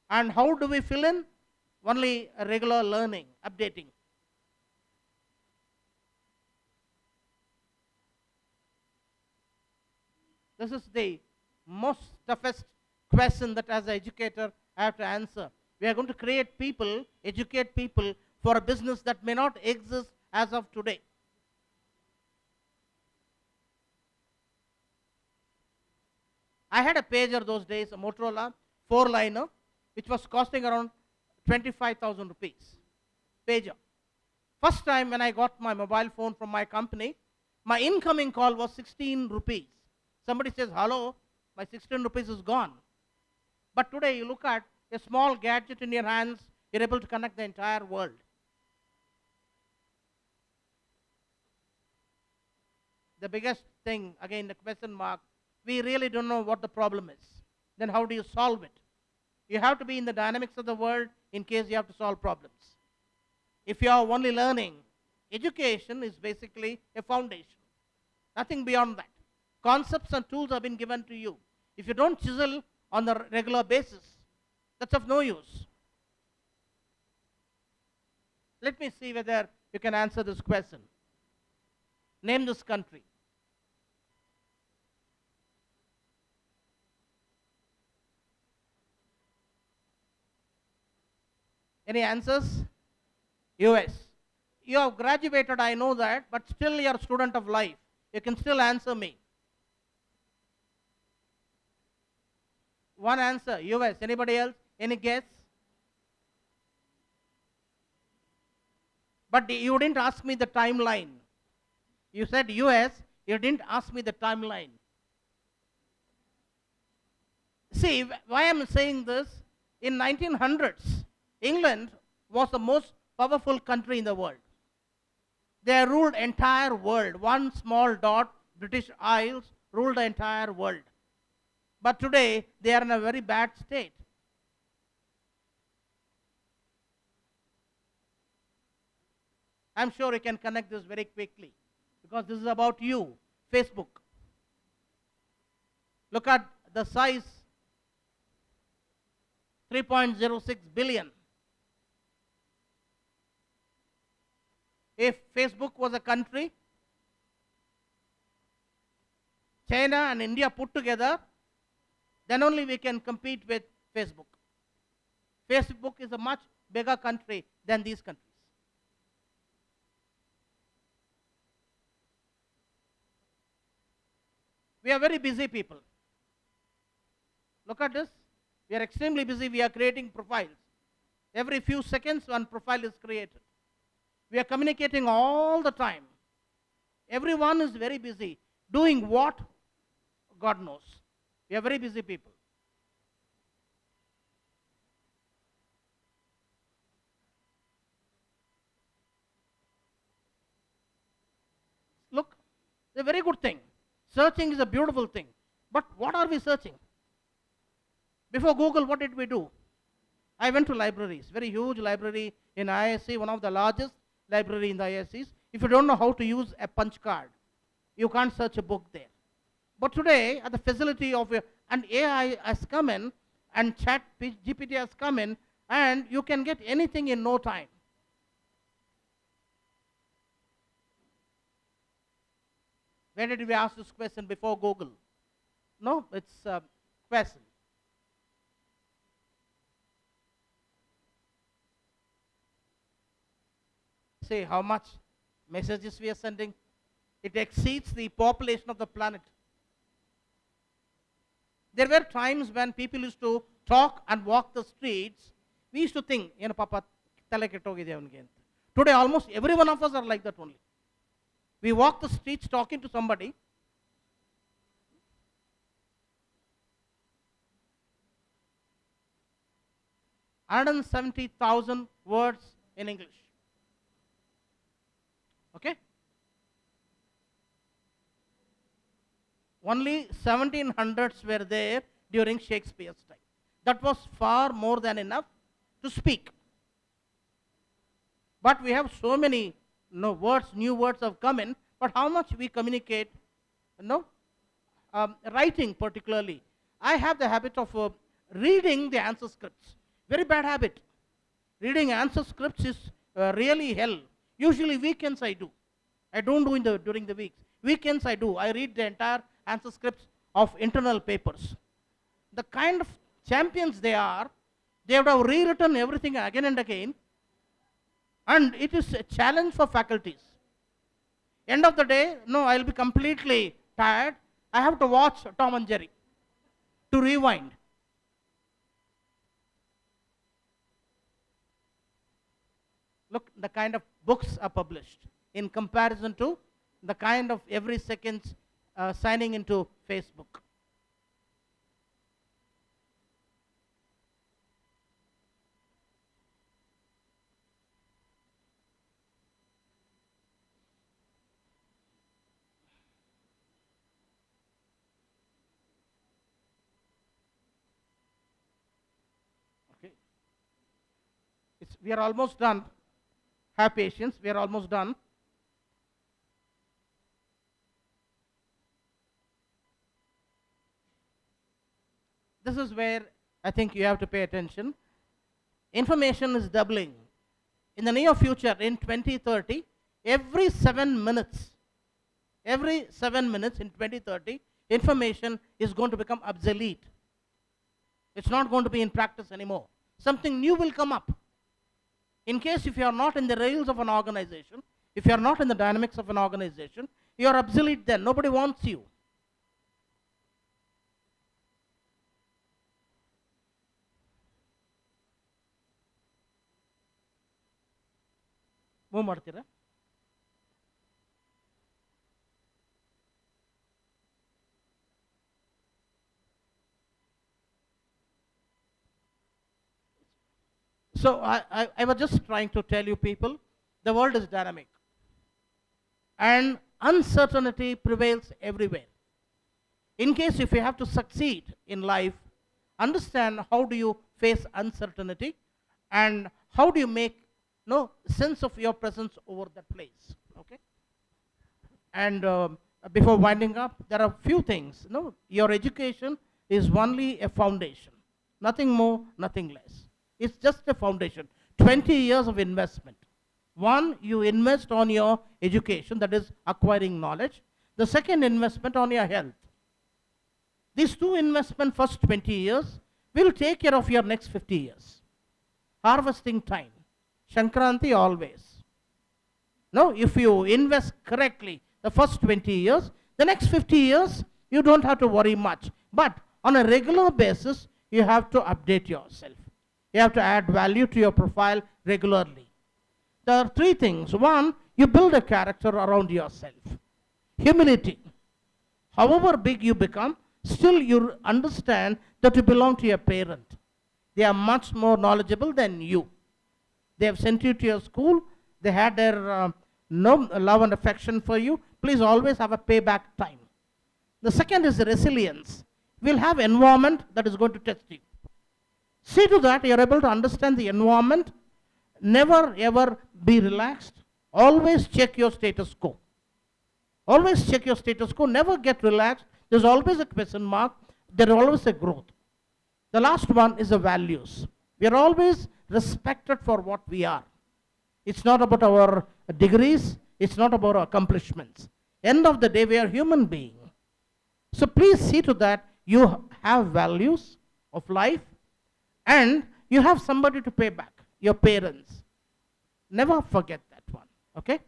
And how do we fill in? Only a regular learning, updating. This is the most toughest question that as an educator I have to answer. We are going to create people, educate people for a business that may not exist as of today. I had a pager those days, a Motorola 4-liner, which was costing around 25,000 rupees. Pager. First time when I got my mobile phone from my company, my incoming call was 16 rupees. Somebody says, hello, my 16 rupees is gone. But today you look at a small gadget in your hands, you're able to connect the entire world. The biggest thing, again the question mark, we really don't know what the problem is. Then how do you solve it? You have to be in the dynamics of the world in case you have to solve problems. If you are only learning, education is basically a foundation. Nothing beyond that. Concepts and tools have been given to you. If you don't chisel on a regular basis, that's of no use. Let me see whether you can answer this question. Name this country. Any answers? US. You have graduated, I know that, but still you are a student of life. You can still answer me. One answer, US. Anybody else? Any guess? But you didn't ask me the timeline. You said US, you didn't ask me the timeline. See, why I'm saying this, in 1900s, England was the most powerful country in the world. They ruled the entire world. One small dot, British Isles, ruled the entire world. But today, they are in a very bad state. I'm sure you can connect this very quickly because this is about you, Facebook. Look at the size, 3.06 billion. If Facebook was a country, China and India put together, then only we can compete with Facebook. Facebook is a much bigger country than these countries. We are very busy people. Look at this. We are extremely busy. We are creating profiles. Every few seconds, one profile is created. We are communicating all the time. Everyone is very busy. Doing what? God knows. We are very busy people. Look, it's a very good thing. Searching is a beautiful thing. But what are we searching? Before Google, what did we do? I went to libraries, very huge library in ISC, one of the largest library in the ISCs. If you don't know how to use a punch card, you can't search a book there. But today, at the facility of and AI has come in, and Chat GPT has come in, and you can get anything in no time. Where did we ask this question before Google? No, it's a question. See how much messages we are sending. It exceeds the population of the planet. There were times when people used to talk and walk the streets. We used to think, Papa, today almost every one of us are like that only. We walk the streets talking to somebody. Hundred 70,000 words in English. Okay? Only 1700s were there during Shakespeare's time. That was far more than enough to speak. But we have so many words, new words have come in, but how much we communicate, writing particularly. I have the habit of reading the answer scripts. Very bad habit. Reading answer scripts is really hell. Usually weekends I do. I don't do during the weeks. Weekends I do. I read the entire answer scripts of internal papers. The kind of champions they are, they would have rewritten everything again and again, and it is a challenge for faculties. End of the day, no, I'll be completely tired. I have to watch Tom and Jerry to rewind. Look, the kind of books are published in comparison to the kind of every second signing into Facebook. Okay. We are almost done. Have patience, we are almost done. This is where I think you have to pay attention. Information is doubling. In the near future, in 2030, every 7 minutes in 2030, information is going to become obsolete. It's not going to be in practice anymore. Something new will come up. In case if you are not in the rails of an organization, if you are not in the dynamics of an organization, you are obsolete then. Nobody wants you. Move ಮಾಡ್ತೀರಾ? So I was just trying to tell you people, the world is dynamic. And uncertainty prevails everywhere. In case if you have to succeed in life, understand how do you face uncertainty and how do you make sense of your presence over that place. Okay. And before winding up, there are few things. Your education is only a foundation. Nothing more, nothing less. It's just a foundation. 20 years of investment. One, you invest on your education, that is acquiring knowledge. The second, investment on your health. These two investments, first 20 years, will take care of your next 50 years. Harvesting time. Shankranti always. No, if you invest correctly the first 20 years, the next 50 years, you don't have to worry much. But on a regular basis, you have to update yourself. You have to add value to your profile regularly. There are three things. One, you build a character around yourself. Humility. However big you become, still you understand that you belong to your parent. They are much more knowledgeable than you. They have sent you to your school. They had their love and affection for you. Please always have a payback time. The second is resilience. We'll have environment that is going to test you. See to that you're able to understand the environment. Never ever be relaxed. Always check your status quo. Always check your status quo. Never get relaxed. There's always a question mark. There's always a growth. The last one is the values. We are always respected for what we are. It's not about our degrees. It's not about our accomplishments. End of the day, we are human beings. So please see to that you have values of life and you have somebody to pay back, your parents. Never forget that one, okay?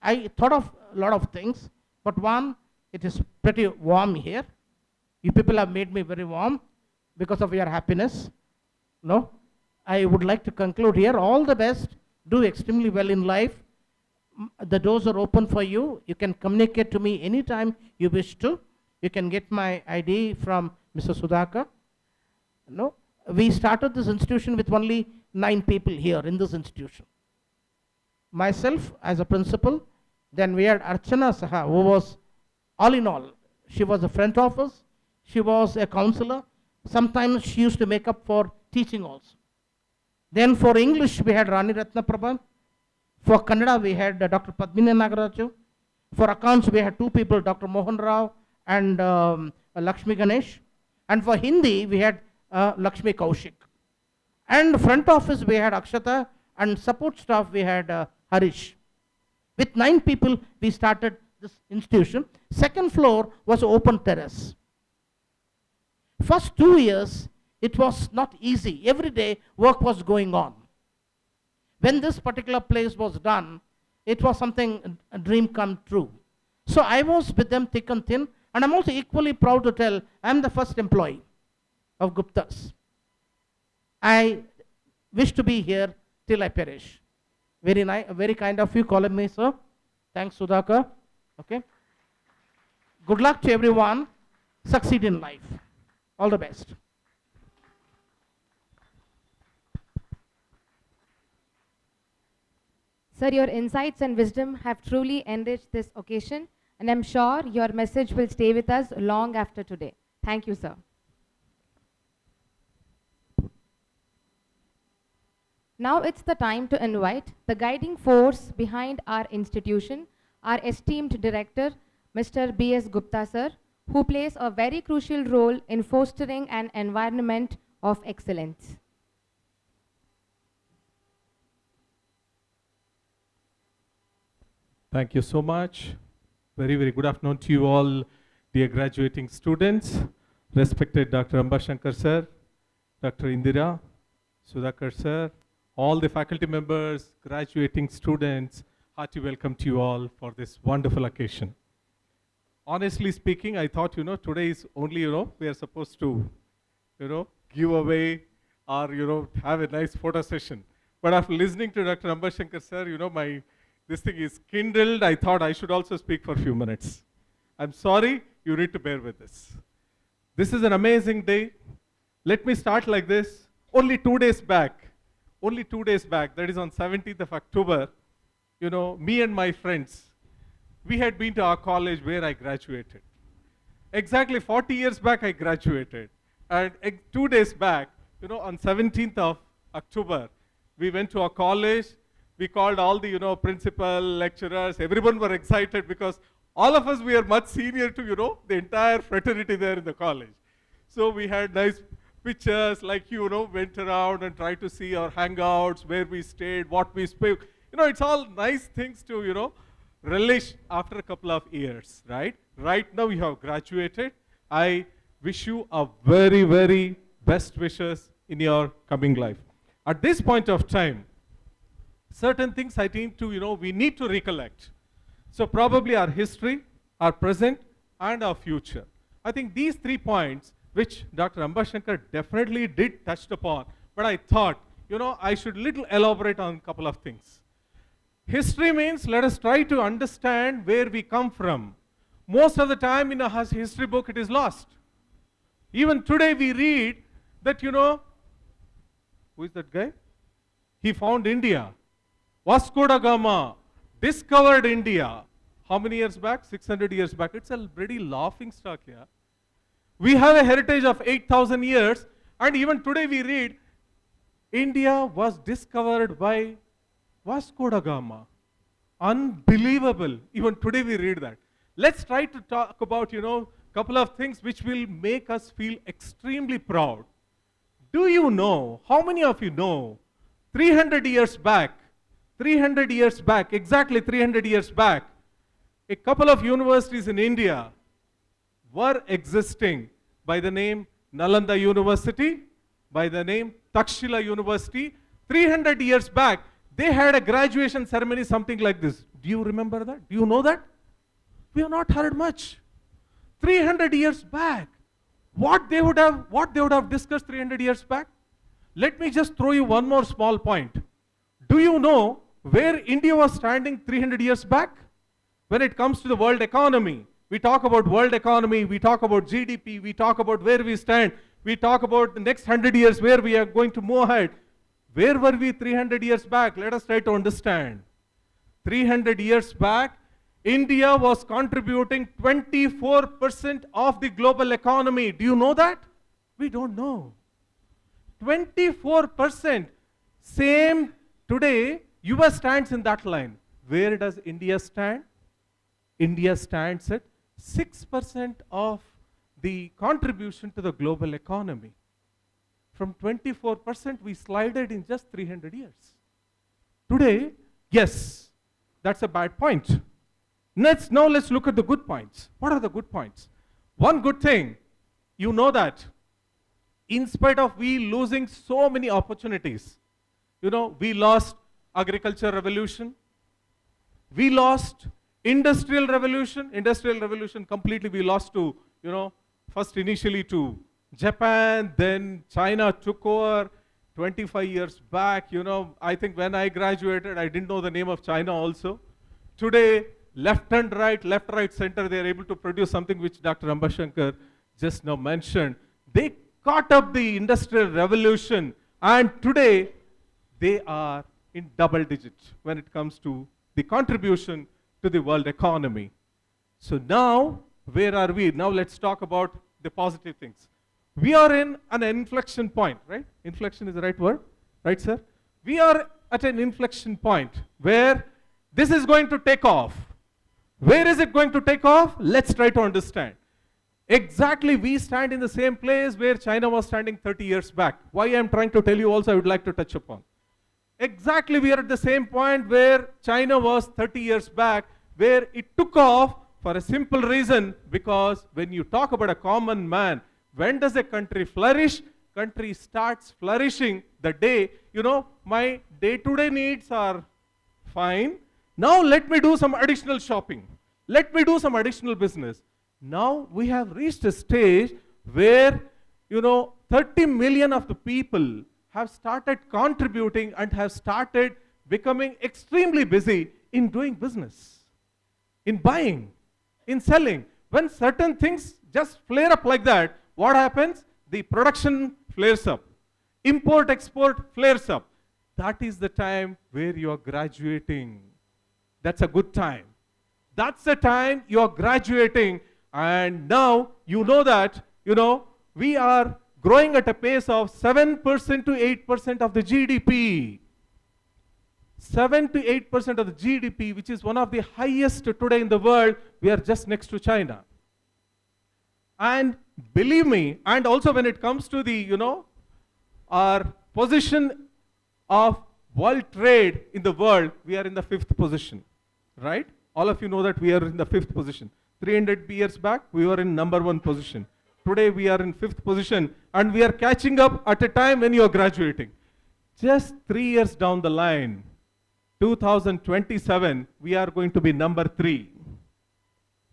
I thought of a lot of things, but one, it is pretty warm here. You people have made me very warm because of your happiness. No, I would like to conclude here. All the best. Do extremely well in life. The doors are open for you. You can communicate to me anytime you wish to. You can get my ID from Mr. Sudhakar. No, we started this institution with only 9 people here in this institution. Myself as a principal, then we had Archana Saha, who was all in all. She was a front office, she was a counselor. Sometimes she used to make up for teaching also. Then for English, we had Rani Ratnaprabha. For Kannada, we had Dr. Padmini Nagaraju. For accounts, we had 2 people, Dr. Mohan Rao and Lakshmi Ganesh. And for Hindi, we had Lakshmi Kaushik. And front office, we had Akshata. And support staff, we had Harish. With 9 people, we started this institution. Second floor was open terrace. First 2 years, it was not easy. Every day, work was going on. When this particular place was done, it was something, a dream come true. So I was with them thick and thin, and I'm also equally proud to tell I'm the first employee of Gupta's. I wish to be here till I perish. Very nice, very kind of you calling me, sir. Thanks, Sudhakar. Okay. Good luck to everyone. Succeed in life. All the best. Sir, your insights and wisdom have truly enriched this occasion, and I'm sure your message will stay with us long after today. Thank you, sir. Now it's the time to invite the guiding force behind our institution, our esteemed director, Mr. B.S. Gupta, sir, who plays a very crucial role in fostering an environment of excellence. Thank you so much. Very, very good afternoon to you all, dear graduating students. Respected Dr. Ambashankar sir, Dr. Indira, Sudhakar sir, all the faculty members, graduating students, hearty welcome to you all for this wonderful occasion. Honestly speaking, I thought, today is only, we are supposed to, give away or, have a nice photo session. But after listening to Dr. Ambashankar sir, this thing is kindled. I thought I should also speak for a few minutes. I'm sorry, you need to bear with this. This is an amazing day. Let me start like this. Only 2 days back, that is on 17th of October, me and my friends, we had been to our college where I graduated. Exactly 40 years back, I graduated. And 2 days back, on 17th of October, we went to our college. We called all the, principal, lecturers, everyone were excited because all of us, we are much senior to, the entire fraternity there in the college. So we had nice pictures, like, went around and tried to see our hangouts, where we stayed, what we spoke. It's all nice things to, relish after a couple of years, right? Right now you have graduated. I wish you a very, very best wishes in your coming life. At this point of time, certain things I think to, we need to recollect. So probably our history, our present, and our future. I think these 3 points, which Dr. Ambashankar definitely did touch upon, but I thought, I should little elaborate on a couple of things. History means let us try to understand where we come from. Most of the time in a history book, it is lost. Even today we read that, who is that guy? He found India. Vasco da Gama discovered India. How many years back? 600 years back. It's a pretty laughing stock here. We have a heritage of 8,000 years, and even today we read, India was discovered by Vasco da Gama. Unbelievable. Even today we read that. Let's try to talk about, couple of things which will make us feel extremely proud. Do you know, how many of you know, 300 years back, exactly 300 years back, a couple of universities in India were existing by the name Nalanda University, by the name Takshila University. 300 years back, they had a graduation ceremony, something like this. Do you remember that? Do you know that? We have not heard much. 300 years back, what they would have discussed 300 years back? Let me just throw you one more small point. Do you know where India was standing 300 years back? When it comes to the world economy, we talk about world economy, we talk about GDP, we talk about where we stand, we talk about the next 100 years where we are going to move ahead. Where were we 300 years back? Let us try to understand. 300 years back, India was contributing 24% of the global economy. Do you know that? We don't know. 24%. Same today, US stands in that line. Where does India stand? India stands at 6% of the contribution to the global economy. From 24%, we slided in just 300 years. Today, yes, that's a bad point. Now let's look at the good points. What are the good points? One good thing, you know that in spite of we losing so many opportunities, we lost agriculture revolution, we lost industrial revolution completely we lost to, first initially to Japan, then China took over 25 years back. I think when I graduated, I didn't know the name of China also. Today, left, right, center, they are able to produce something which Dr. Ambashankar just now mentioned. They caught up the industrial revolution, and today they are in double digits when it comes to the contribution to the world economy. So now, where are we? Now let's talk about the positive things. We are in an inflection point, right? Inflection is the right word, right, sir? We are at an inflection point where this is going to take off. Where is it going to take off? Let's try to understand. Exactly, we stand in the same place where China was standing 30 years back. Why I'm trying to tell you also, I would like to touch upon. Exactly, we are at the same point where China was 30 years back, where it took off for a simple reason, because when you talk about a common man, when does a country flourish? Country starts flourishing the day, my day-to-day needs are fine. Now let me do some additional shopping. Let me do some additional business. Now we have reached a stage where, 30 million of the people have started contributing and have started becoming extremely busy in doing business, in buying, in selling. When certain things just flare up like that, what happens? The production flares up. Import, export flares up. That is the time where you are graduating. That's a good time. That's the time you are graduating. And now you know that, we are growing at a pace of 7% to 8% of the GDP. 7 to 8% of the GDP, which is one of the highest today in the world. We are just next to China. And believe me, and also when it comes to the, our position of world trade in the world, we are in the 5th position, right? All of you know that we are in the 5th position. 300 years back, we were in number 1 position. Today we are in 5th position, and we are catching up at a time when you are graduating. Just 3 years down the line, 2027, we are going to be number 3,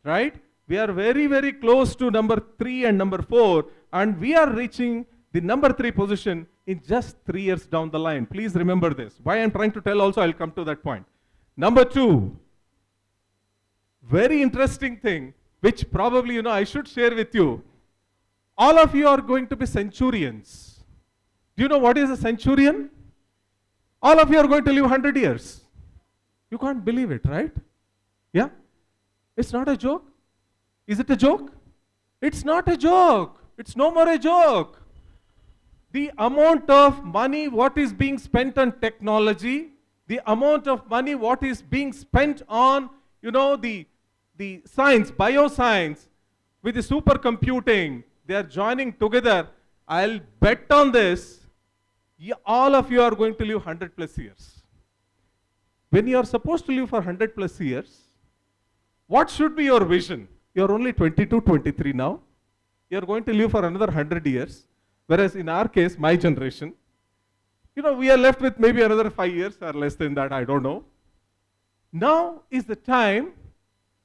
right? We are very, very close to number 3 and number 4, and we are reaching the number 3 position in just 3 years down the line. Please remember this. Why I'm trying to tell also, I'll come to that point. Number 2, very interesting thing, which probably, I should share with you. All of you are going to be centurions. Do you know what is a centurion? All of you are going to live 100 years. You can't believe it, right? Yeah? It's not a joke. Is it a joke? It's not a joke. It's no more a joke. The amount of money what is being spent on technology, the amount of money what is being spent on, the science, bioscience, with the supercomputing, they are joining together. I'll bet on this, all of you are going to live 100 plus years. When you are supposed to live for 100 plus years, what should be your vision? You are only 22, 23 now. You are going to live for another 100 years. Whereas in our case, my generation, we are left with maybe another 5 years or less than that, I don't know. Now is the time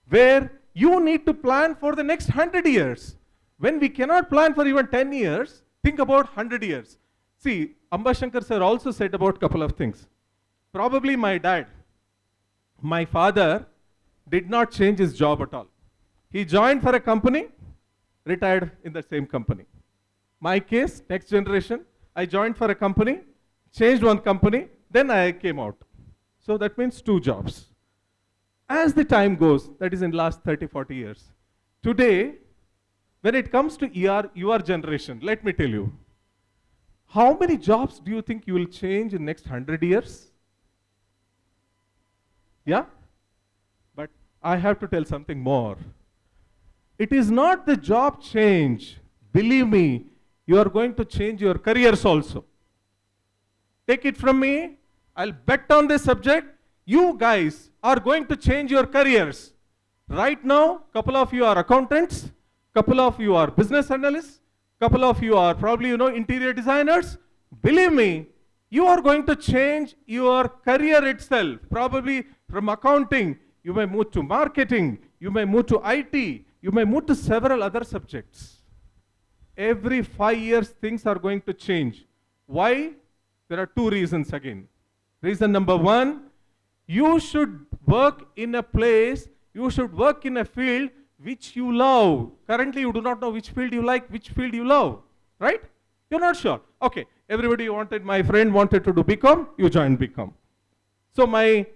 where you need to plan for the next 100 years. When we cannot plan for even 10 years, think about 100 years. See, Ambashankar sir also said about a couple of things. Probably my dad, my father, did not change his job at all. He joined for a company, retired in the same company. My case, next generation, I joined for a company, changed one company, then I came out. So that means 2 jobs. As the time goes, that is in last 30, 40 years. Today, when it comes to your generation, let me tell you, how many jobs do you think you will change in next 100 years? Yeah? But I have to tell something more. It is not the job change. Believe me, you are going to change your careers also. Take it from me, I'll bet on this subject. You guys are going to change your careers. Right now, couple of you are accountants, couple of you are business analysts, couple of you are probably, interior designers. Believe me, you are going to change your career itself. Probably from accounting, you may move to marketing, you may move to IT, you may move to several other subjects. Every 5 years, things are going to change. Why? There are two reasons again. Reason number one, you should work in a place, you should work in a field which you love. Currently, you do not know which field you like, which field you love, right? You're not sure. Okay, everybody my friend wanted to do BCom, you joined BCom. So my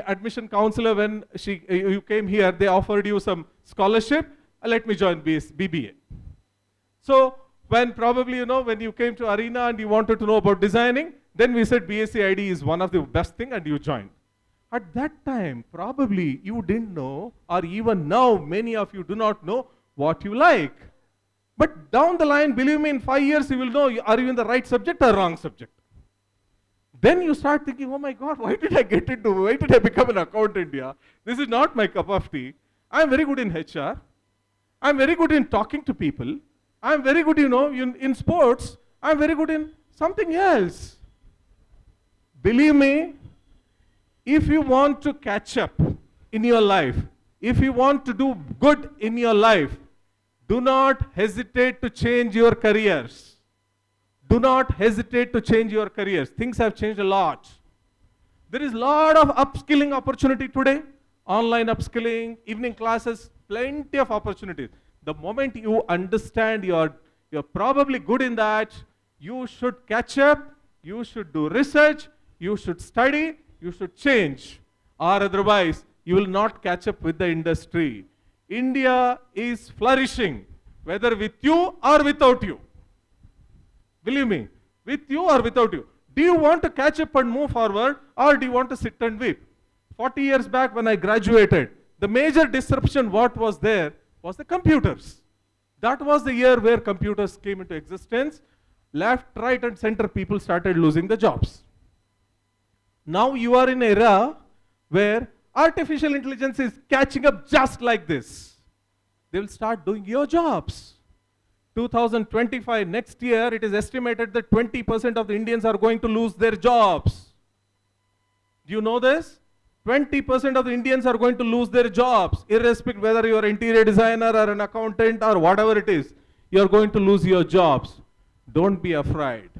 admission counselor, when you came here, they offered you some scholarship, let me join BBA. So when probably, when you came to Arena and you wanted to know about designing, then we said BSc ID is one of the best thing and you joined. At that time, probably you didn't know, or even now, many of you do not know what you like. But down the line, believe me, in 5 years, you will know, are you in the right subject or wrong subject? Then you start thinking, oh my God, why did I become an accountant here? This is not my cup of tea. I'm very good in HR. I'm very good in talking to people. I'm very good, in sports. I'm very good in something else. Believe me, if you want to catch up in your life, if you want to do good in your life, do not hesitate to change your careers. Do not hesitate to change your careers. Things have changed a lot. There is a lot of upskilling opportunity today. Online upskilling, evening classes, plenty of opportunities. The moment you understand you're probably good in that, you should catch up, you should do research, you should study, you should change, or otherwise you will not catch up with the industry. India is flourishing, whether with you or without you. Believe me, with you or without you. Do you want to catch up and move forward, or do you want to sit and weep? 40 years back when I graduated, the major disruption what was there was the computers. That was the year where computers came into existence. Left, right, and center people started losing the jobs. Now you are in an era where artificial intelligence is catching up just like this. They will start doing your jobs. 2025, next year, it is estimated that 20% of the Indians are going to lose their jobs. Do you know this? 20% of the Indians are going to lose their jobs, irrespective whether you are an interior designer or an accountant or whatever it is. You are going to lose your jobs. Don't be afraid.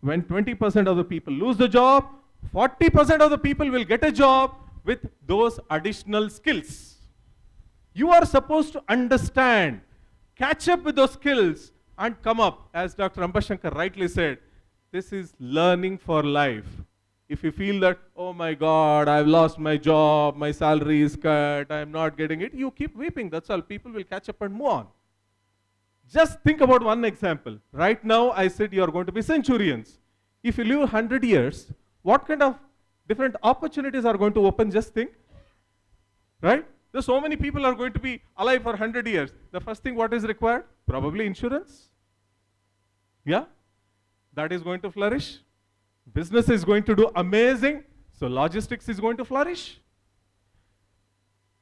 When 20% of the people lose the job, 40% of the people will get a job with those additional skills. You are supposed to understand, catch up with those skills and come up. As Dr. Ambashankar rightly said, this is learning for life. If you feel that, oh my God, I've lost my job, my salary is cut, I'm not getting it, you keep weeping, that's all. People will catch up and move on. Just think about one example. Right now, I said you are going to be centurions. If you live 100 years, what kind of different opportunities are going to open? Just think, right? There's so many people are going to be alive for 100 years. The first thing what is required? Probably insurance. Yeah, that is going to flourish. Business is going to do amazing. So logistics is going to flourish.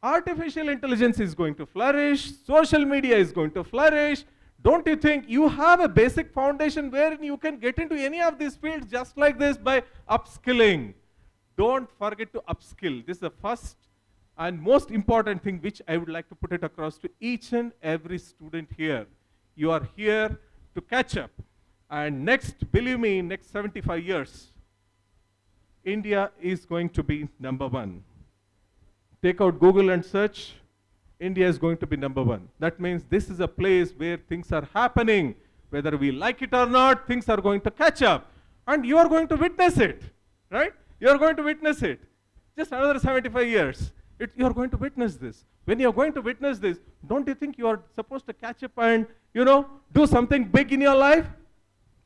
Artificial intelligence is going to flourish. Social media is going to flourish. Don't you think you have a basic foundation wherein you can get into any of these fields just like this by upskilling? Don't forget to upskill. This is the first and most important thing which I would like to put it across to each and every student here. You are here to catch up. And next, believe me, next 75 years, India is going to be #1. Take out Google and search. India is going to be #1. That means this is a place where things are happening. Whether we like it or not, things are going to catch up. And you are going to witness it, right? You are going to witness it. Just another 75 years, you are going to witness this. When you are going to witness this, don't you think you are supposed to catch up and, do something big in your life?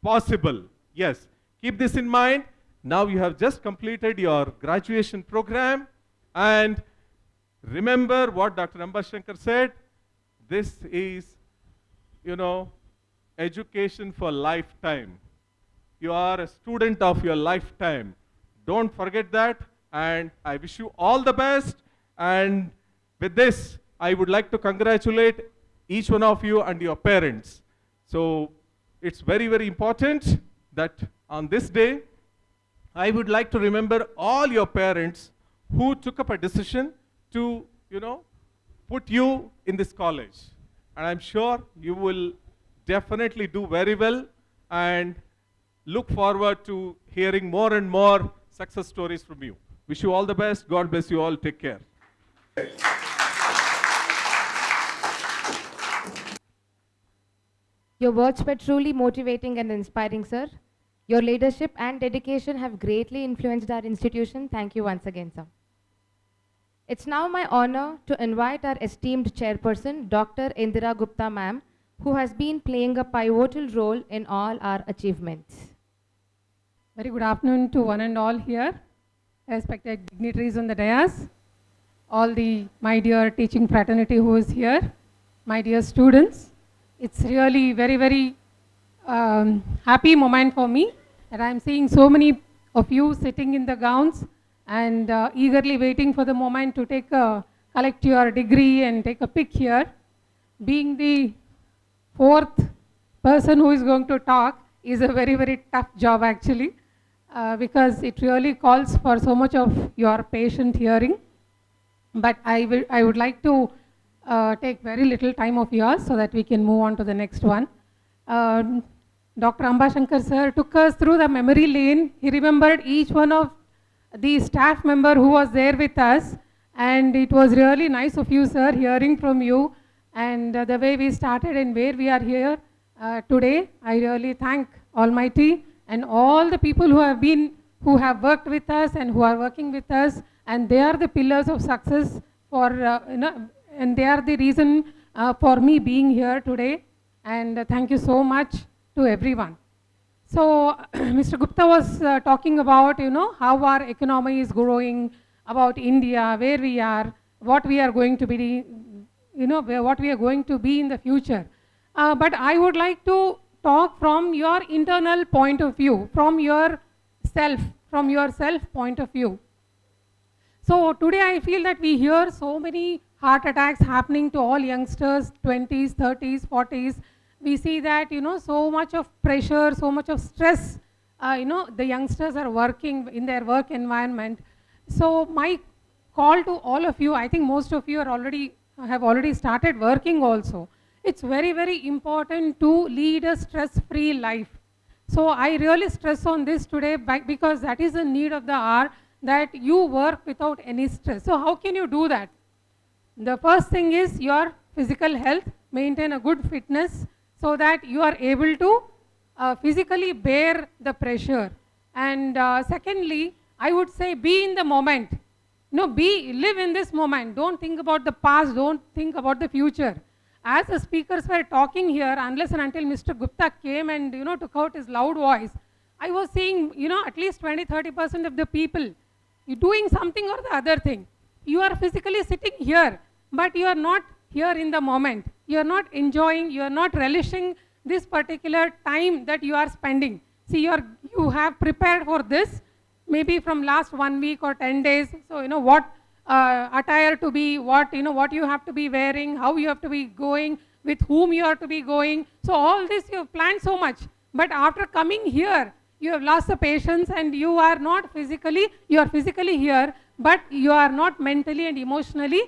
Possible, yes. Keep this in mind. Now you have just completed your graduation program, and remember what Dr. Ambashankar said. This is, education for lifetime. You are a student of your lifetime. Don't forget that, and I wish you all the best. And with this, I would like to congratulate each one of you and your parents. So it's very, very important that on this day, I would like to remember all your parents who took up a decision to, put you in this college. And I'm sure you will definitely do very well, and look forward to hearing more and more success stories from you. Wish you all the best. God bless you all. Take care. Your words were truly motivating and inspiring, sir. Your leadership and dedication have greatly influenced our institution. Thank you once again, sir. It's now my honor to invite our esteemed chairperson, Dr. Indira Gupta ma'am, who has been playing a pivotal role in all our achievements. Very good afternoon to one and all here, respected dignitaries on the dais, all my dear teaching fraternity who is here, my dear students. It's really very, very happy moment for me that I'm seeing so many of you sitting in the gowns and eagerly waiting for the moment to collect your degree and take a pic here. Being the fourth person who is going to talk is a very, very tough job actually, because it really calls for so much of your patient hearing. But I would like to take very little time of yours so that we can move on to the next one. Dr. Ambashankar sir took us through the memory lane. He remembered each one of the staff member who was there with us, and it was really nice of you, sir, hearing from you and the way we started and where we are here today. I really thank Almighty and all the people who have worked with us and who are working with us, and they are the pillars of success for and they are the reason for me being here today. And thank you so much to everyone. So Mr. Gupta was talking about, how our economy is growing, about India, where we are, what we are going to be, what we are going to be in the future. But I would like to talk from your internal point of view, from your self point of view. So today I feel that we hear so many heart attacks happening to all youngsters, 20s, 30s, 40s. We see that, so much of pressure, so much of stress, the youngsters are working in their work environment. So my call to all of you, I think most of you have already started working also. It's very, very important to lead a stress-free life. So I really stress on this today because that is a need of the hour, that you work without any stress. So how can you do that? The first thing is your physical health, maintain a good fitness so that you are able to physically bear the pressure. And secondly, I would say be in the moment. Live in this moment. Don't think about the past, don't think about the future. As the speakers were talking here, unless and until Mr. Gupta came and took out his loud voice, I was seeing at least 20-30% of the people doing something or the other thing. You are physically sitting here, but you are not here in the moment. You are not enjoying, you are not relishing this particular time that you are spending. See, you have prepared for this maybe from last 1 week or 10 days. So what attire to be, what you have to be wearing, how you have to be going, with whom you are to be going. So all this you have planned so much, but after coming here, you have lost the patience and you are physically here, but you are not mentally and emotionally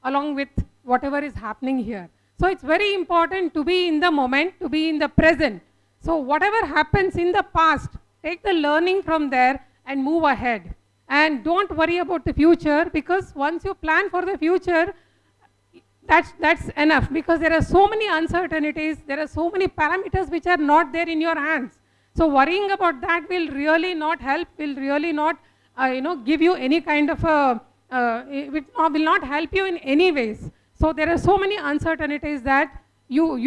along with whatever is happening here. So it's very important to be in the moment, to be in the present. So whatever happens in the past, take the learning from there and move ahead. And don't worry about the future, because once you plan for the future, that's enough, because there are so many uncertainties, there are so many parameters which are not there in your hands. So worrying about that will really not help, will really not give you any kind of it will not help you in any ways. So there are so many uncertainties that you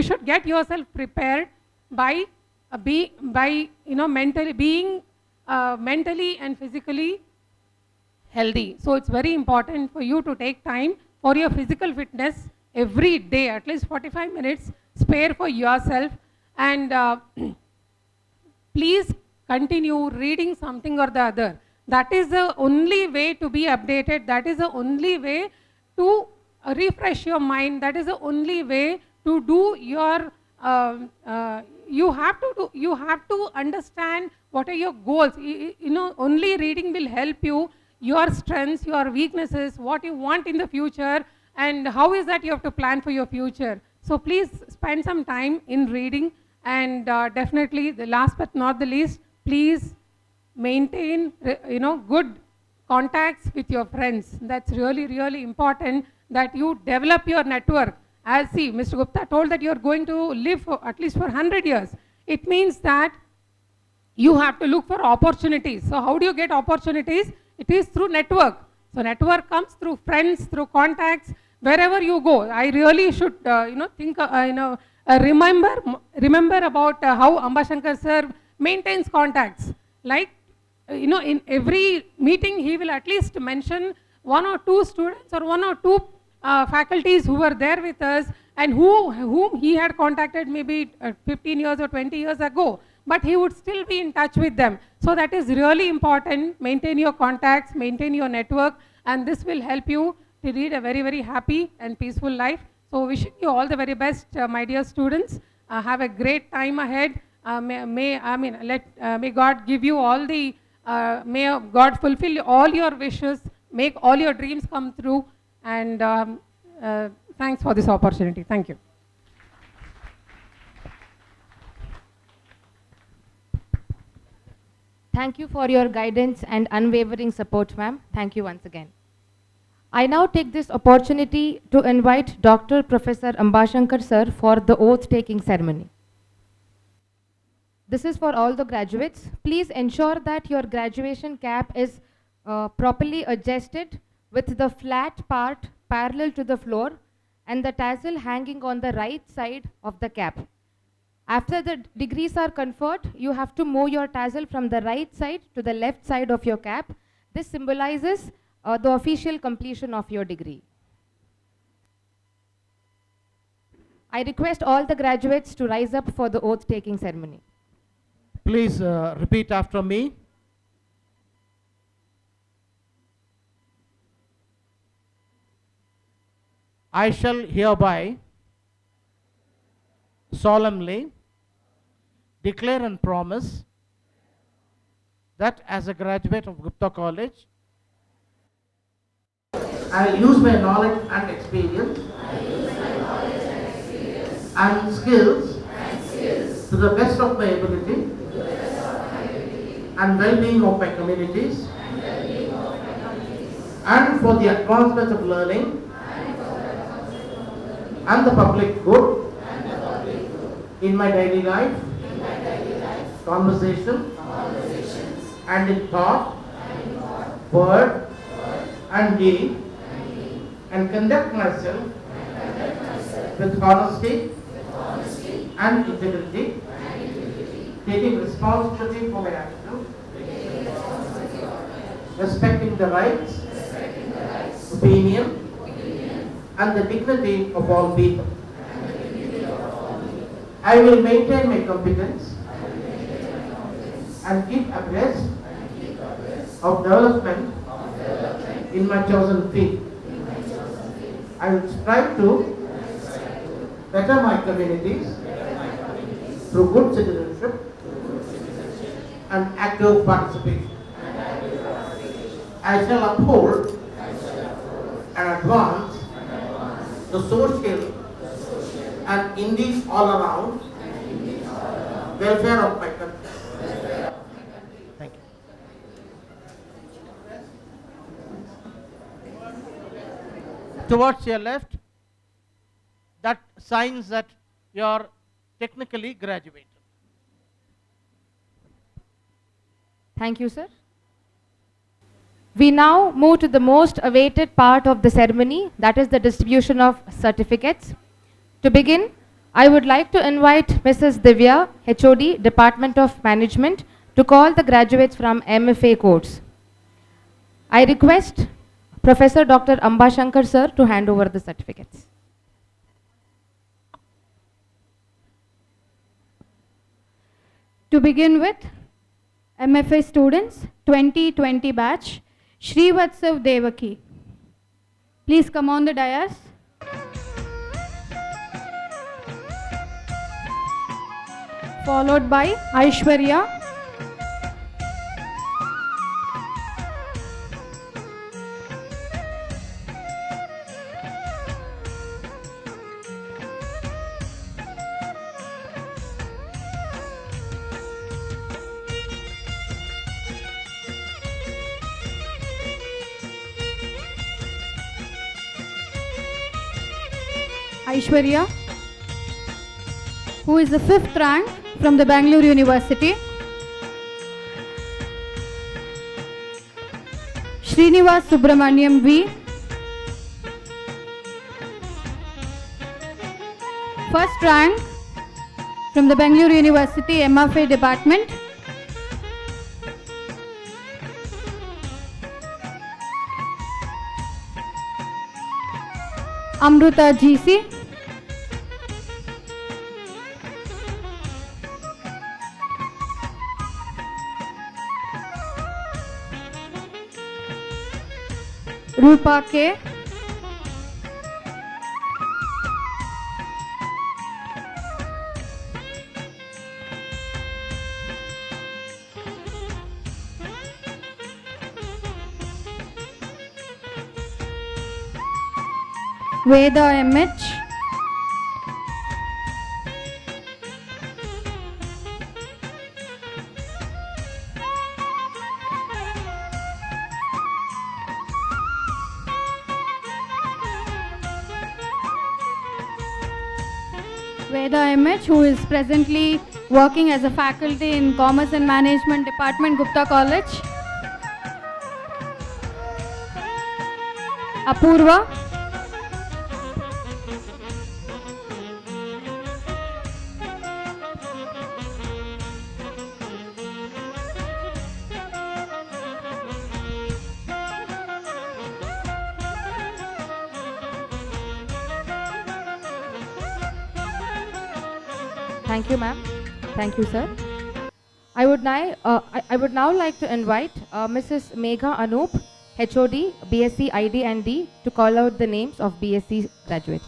should get yourself prepared by mentally being mentally and physically healthy. So it's very important for you to take time for your physical fitness every day, at least 45 minutes spare for yourself, and please continue reading something or the other. That is the only way to be updated. That is the only way to refresh your mind. That is the only way to do your, you have to understand what are your goals. You know, only reading will help you, your strengths, your weaknesses, what you want in the future, and how is that you have to plan for your future. So please spend some time in reading, and definitely the last but not the least, please maintain, you know, good contacts with your friends. That's really, really important, that you develop your network. As see, Mr. Gupta told that you are going to live for at least for 100 years. It means that you have to look for opportunities. So how do you get opportunities? It is through network. So network comes through friends, through contacts, wherever you go. I really should, you know, think, remember about how Ambashankar sir maintains contacts. Like, you know, in every meeting he will at least mention 1 or 2 students or 1 or 2 faculties who were there with us and whom he had contacted maybe 15 years or 20 years ago, but he would still be in touch with them. So that is really important. Maintain your contacts, maintain your network, and this will help you to lead a very, very happy and peaceful life. So wishing you all the very best, my dear students. Have a great time ahead. May God give you all the, may God fulfill all your wishes, make all your dreams come true, and thanks for this opportunity. Thank you. Thank you for your guidance and unwavering support, ma'am. Thank you once again. I now take this opportunity to invite Dr. Professor Ambashankar sir for the oath-taking ceremony. This is for all the graduates. Please ensure that your graduation cap is properly adjusted with the flat part parallel to the floor and the tassel hanging on the right side of the cap. After the degrees are conferred, you have to move your tassel from the right side to the left side of your cap. This symbolizes the official completion of your degree. I request all the graduates to rise up for the oath-taking ceremony. Please repeat after me. I shall hereby solemnly declare and promise that as a graduate of Gupta College, I will use my knowledge and experience and skills to the best of my ability and well-being of my communities and for the advancement of learning and the public good in my daily life, conversations, and in thought, word, and deed, and conduct myself with honesty and integrity, taking responsibility for my actions, respecting the rights, opinion, and the dignity of all people. I will maintain my competence and keep abreast of development in my chosen field. I will strive to better my communities through good citizenship and active participation. I shall uphold and advance the social and indeed all around welfare of my country. Thank you. Towards your left, that signs that you are technically graduated. Thank you, sir. We now move to the most awaited part of the ceremony, that is the distribution of certificates. To begin, I would like to invite Mrs. Divya, HOD, Department of Management, to call the graduates from MFA course. I request Professor Dr. Ambashankar sir to hand over the certificates. To begin with, MFA students 2020 batch, Srivatsav Devaki. Please come on the dais. Followed by Aishwarya. Aishwarya, who is the 5th rank from the Bangalore University. Srinivas Subramaniam V, first rank from the Bangalore University MFA department. Amruta GC, Rupa K, Veda MH, who is presently working as a faculty in Commerce and Management Department, Gupta College. Apurva, Thank you, ma'am. Thank you, sir. I would now like to invite Mrs. Megha Anup, HOD, BSc ID and D, to call out the names of BSc graduates.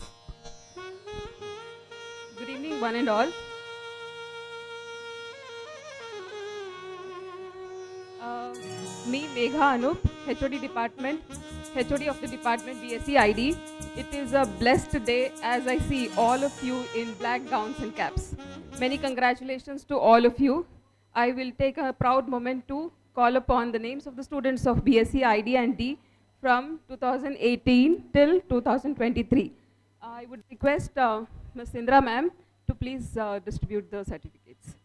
Good evening, one and all. Me, Megha Anup, HOD department, HOD of the department BSc ID. It is a blessed day as I see all of you in black gowns and caps. Many congratulations to all of you. I will take a proud moment to call upon the names of the students of BSc ID and D from 2018 till 2023. I would request Ms. Indra ma'am to please distribute the certificates.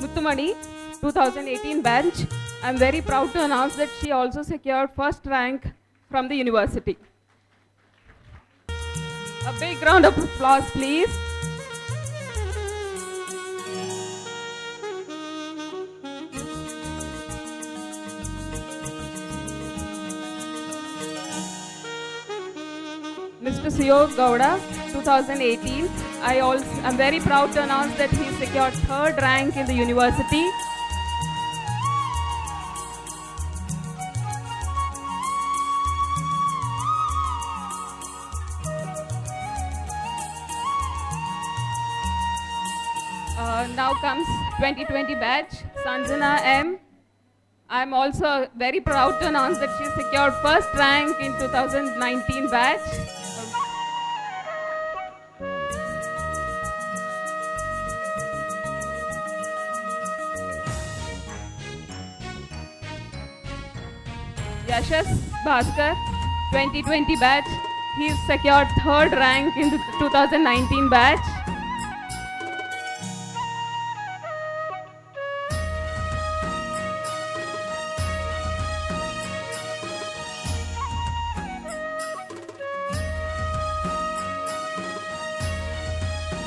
Muttumani, 2018 batch. I'm very proud to announce that she also secured first rank from the university. A big round of applause, please. Mr. Sio Gowda, 2018. I'm very proud to announce that he secured third rank in the university. Now comes 2020 batch, Sanjana M. I'm also very proud to announce that she secured first rank in 2019 batch. Yashas Bhaskar, 2020 batch. He's secured third rank in the 2019 batch.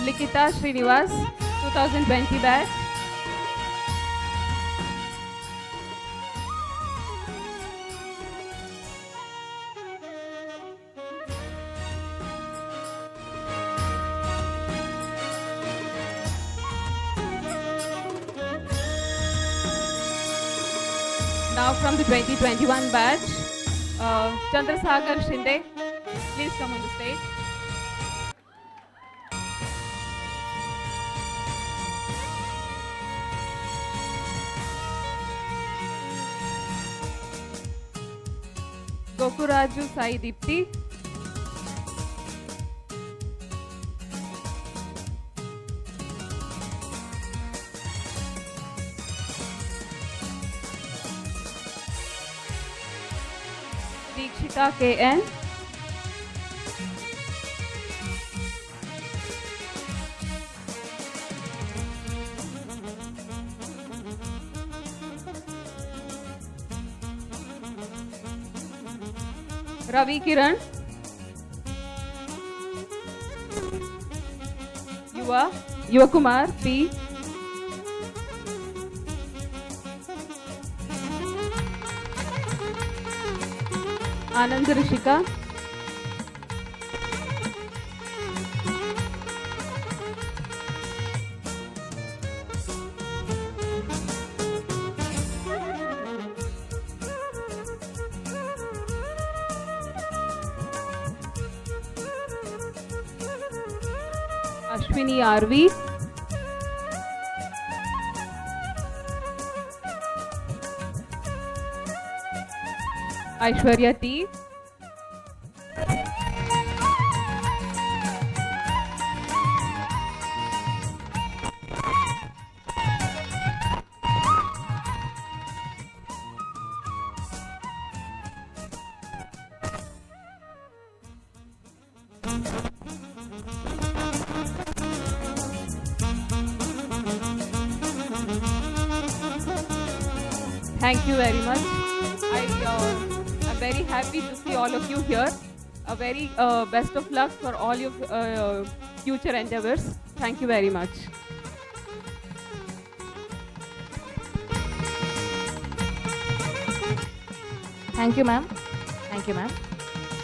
Likita Srinivas, 2020 batch. Now from the 2021 batch, Chandrasagar Shinde, please come on the stage. Gokuraju Sai Deepti. Deekshita KN. Ravi Kiran. Yuva Kumar P. Anand Rishika. Ashwini RV. Aishwarya T. Thank you very much. I'm very happy to see all of you here. A very best of luck for all your future endeavors. Thank you very much. Thank you, ma'am. Thank you, ma'am.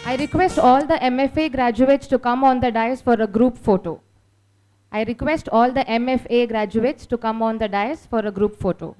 I request all the MFA graduates to come on the dais for a group photo. I request all the MFA graduates to come on the dais for a group photo.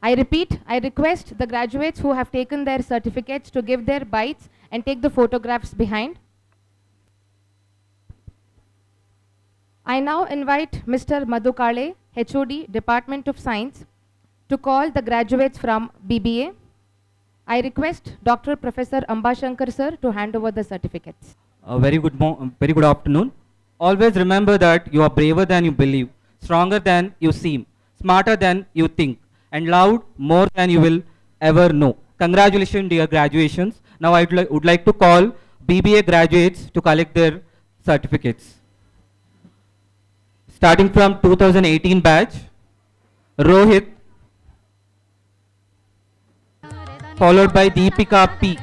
I repeat, I request the graduates who have taken their certificates to give their bites and take the photographs behind. I now invite Mr. Madhu Kale, HOD, Department of Science, to call the graduates from BBA. I request Dr. Professor Ambashankar sir to hand over the certificates. Very good afternoon. Always remember that you are braver than you believe, stronger than you seem, smarter than you think, and loud more than you will ever know. Congratulations, dear graduations. Now I would like to call BBA graduates to collect their certificates. Starting from 2018 batch, Rohit, followed by Deepika P.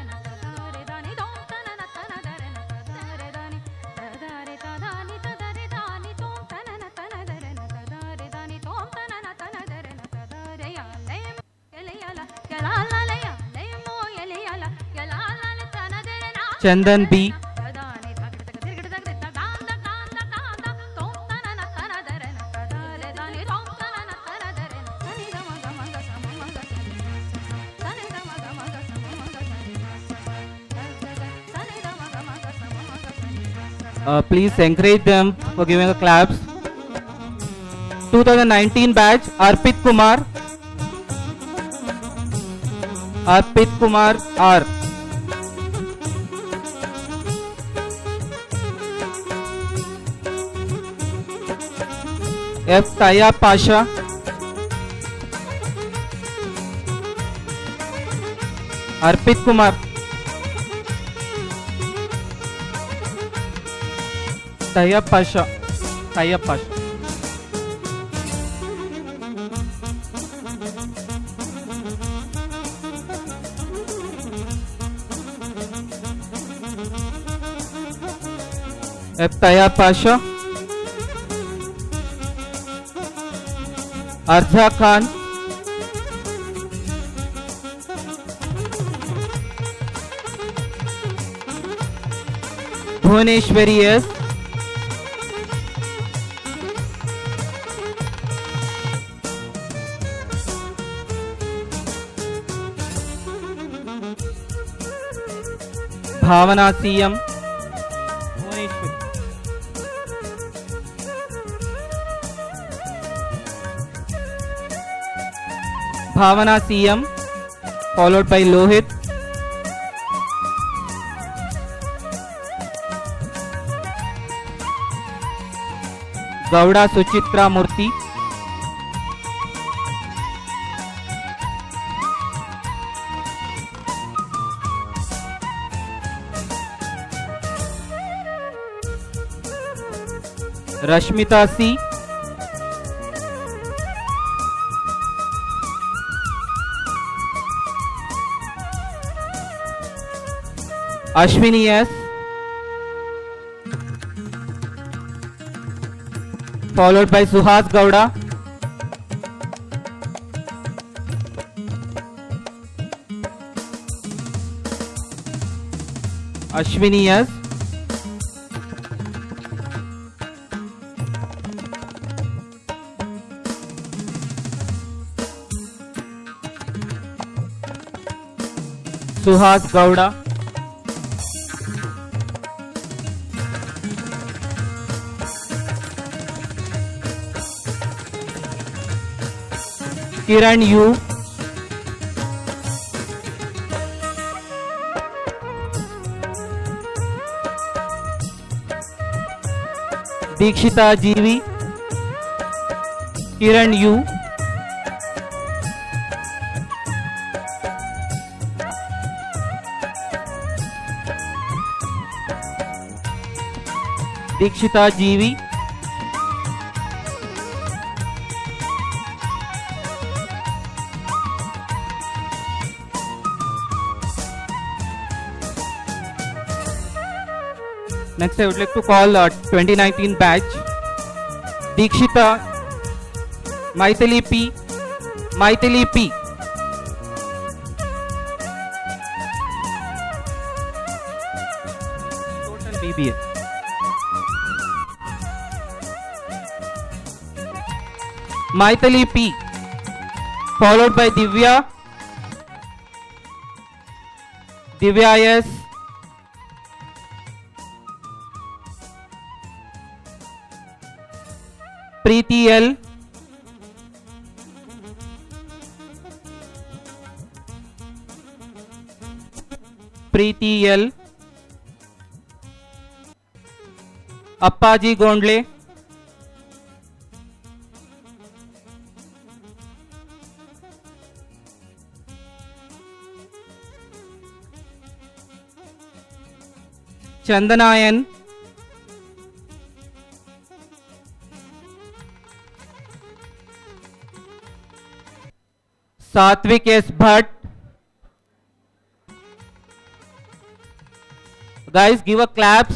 Chandan B. Please encourage them for giving a claps. 2019 batch, Arpit Kumar, Arpit Kumar R. F. Taya Pasha. Arpit Kumar. Taya Pasha. Taya Pasha. F. Taya Pasha. Arja Khan. Bhuvaneshwari S. Bhavana CM. Bhuvaneshwari. Bhavana CM, followed by Lohit. Gowda Suchitra Murthy. Rashmita C. Ashwini S. Followed by Suhas Gowda. Ashwini S. Suhas Gowda. Kiran U. Dikshita GV. Kiran U. Dikshita GV. Next, I would like to call 2019 batch. Dikshita, Maithili P. Maithili P. Total BBA. Maithili P. Followed by Divya. Divya S. Preeti L. Preeti L. Appaji Gondle. Chandana N. Satvik S. Bhatt. Guys, give a claps.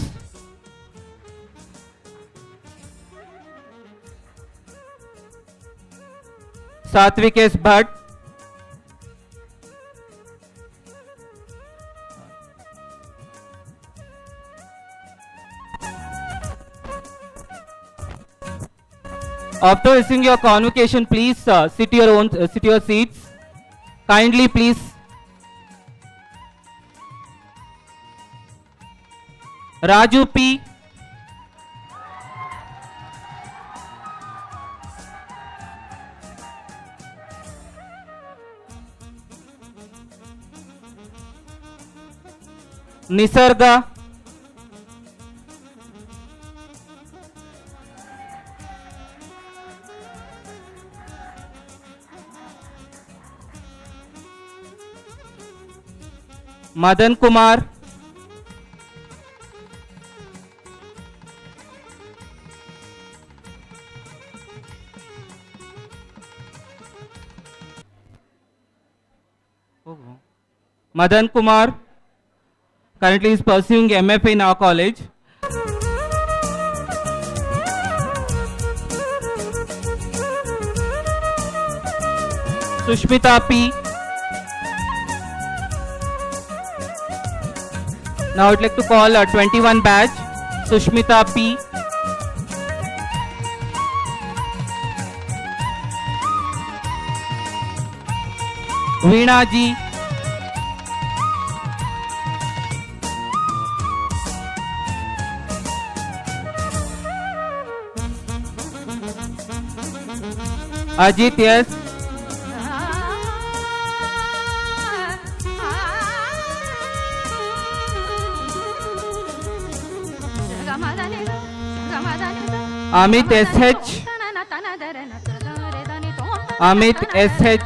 Satvik S. Bhatt. After receiving your convocation, please sit your seats. Kindly, please. Raju P. Nisarga, Madan Kumar, Madan Kumar currently is pursuing MFA in our college. Sushmita P. Now I would like to call a 21 batch. Sushmita P. Veena Ji. Ajit yes. Amit SH. Amit SH.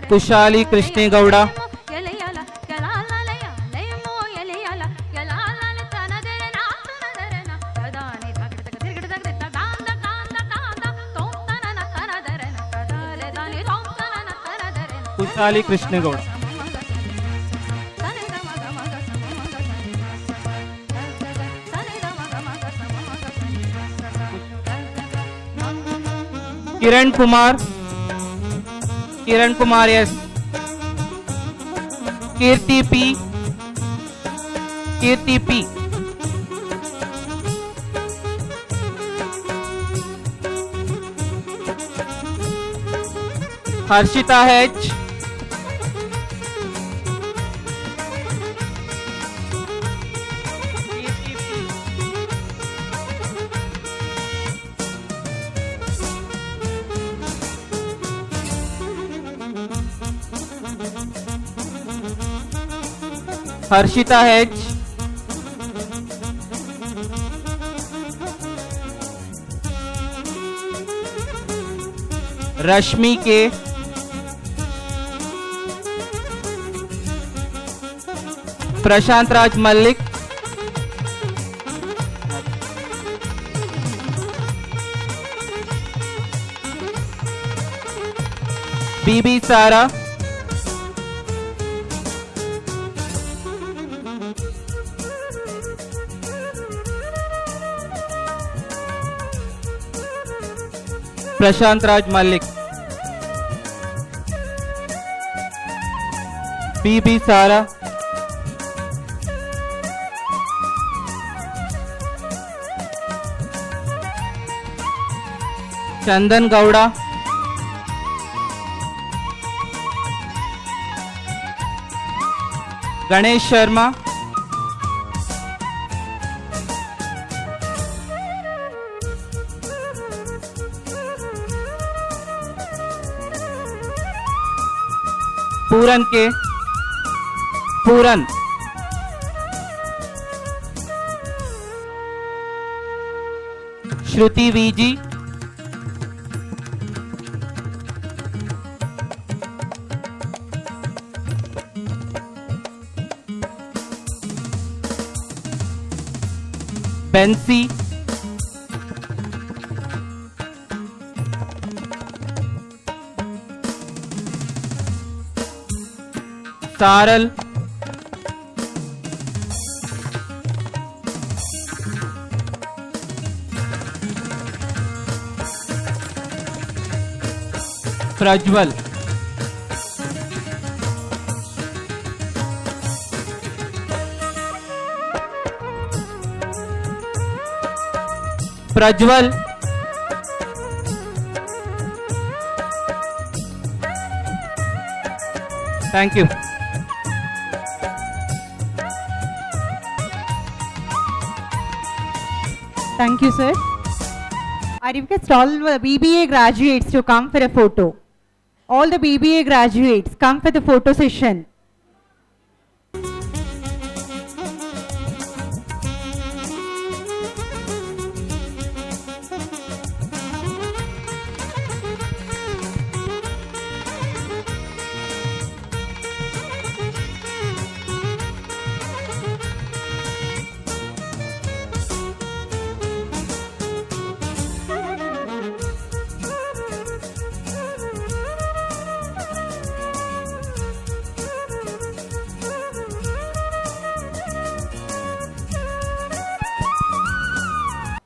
Kushali Krishne Gowda. Kushali Krishne Gowda. Kiran Kumar. Kiran Kumar yes. Kirti P. Kirti P. Harshita H. Harshita H. Rashmi K. Prashant Raj Malik. BB Sara. Prashant Raj Malik. BB Sara. Chandan Gowda. Ganesh Sharma. Puran K. Puran. Shruti VG. Bensi. Saral. Prajwal. Prajwal. Thank you. Thank you, sir. I request all the BBA graduates to come for a photo. All the BBA graduates, come for the photo session.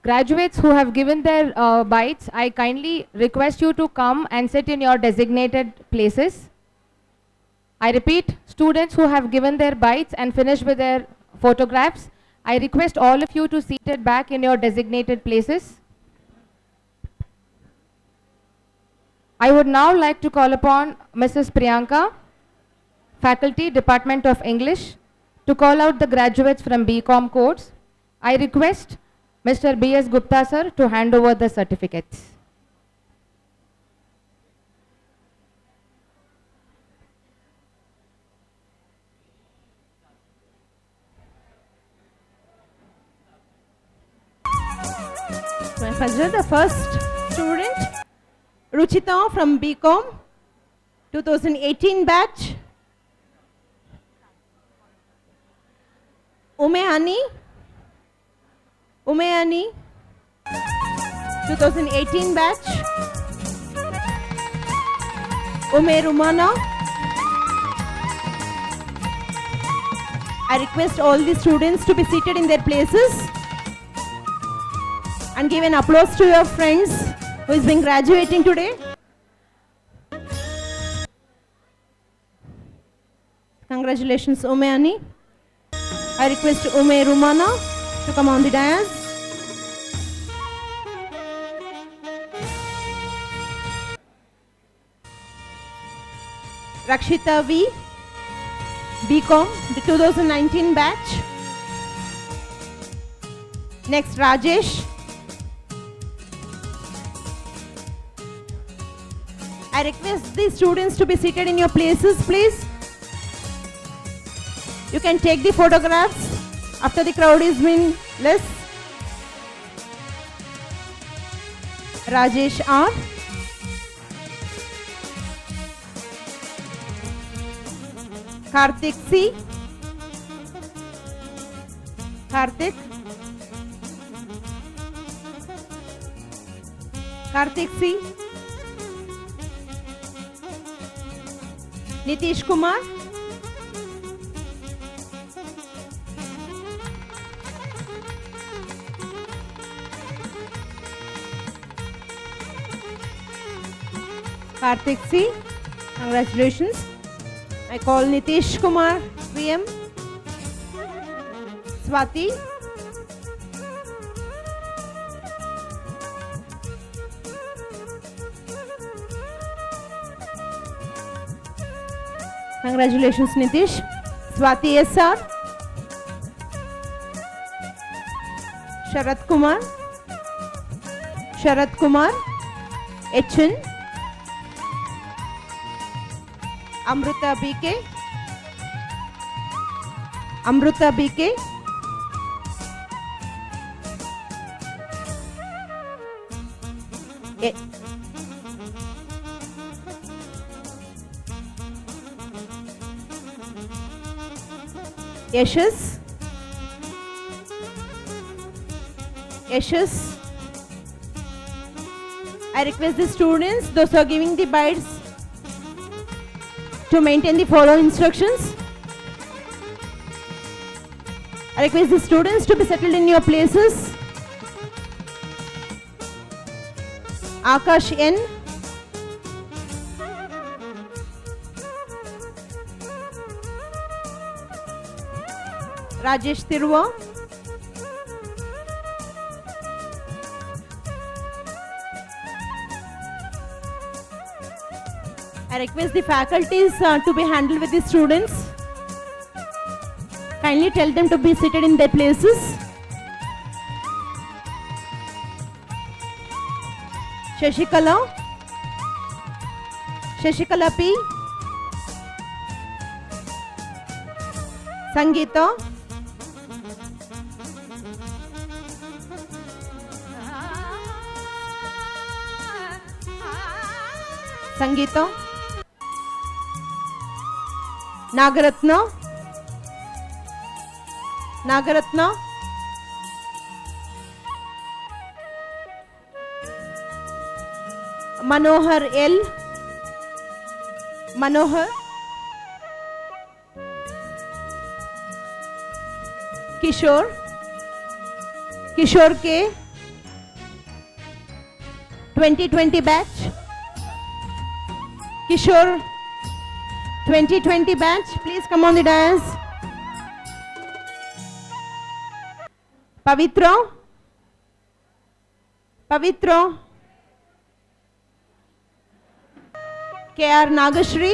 Graduates who have given their bites, I kindly request you to come and sit in your designated places. I repeat, students who have given their bites and finished with their photographs, I request all of you to seated back in your designated places. I would now like to call upon Mrs. Priyanka, Faculty, Department of English, to call out the graduates from BCom course. I request Mr. B.S. Gupta sir to hand over the certificates. My pleasure. The first student, Ruchita from BCom, 2018 batch. Umeani, 2018 batch. Ume Rumana. I request all the students to be seated in their places and give an applause to your friends who has been graduating today. Congratulations, Umeani. I request Ume Rumana to come on the dais. Rakshita V, BCom, the 2019 batch. Next, Rajesh. I request the students to be seated in your places, please. You can take the photographs after the crowd is been less. Rajesh R. Karthik C. Karthik C. Nitish Kumar. Karthik C. Congratulations. I call Nitish Kumar PM. Swati. Congratulations, Nitish. Swati SR. Sharat Kumar. Sharat Kumar. HN. Amruta BK. Amruta BK. Yashas. Yashas. I request the students, those who are giving the bites, to maintain the follow instructions. I request the students to be settled in your places. Akash N. Rajesh Tirua. I request the faculties to be handled with the students. Kindly tell them to be seated in their places. Shashikala. Shashikala P. Sangeeta. Sangeeta. Nagaratna. Nagaratna. Manohar L. Manohar. Kishore. Kishore K. 2020 batch. Kishore 2020 batch, please come on the dais. Pavitra. Pavitra. KR Nagashri.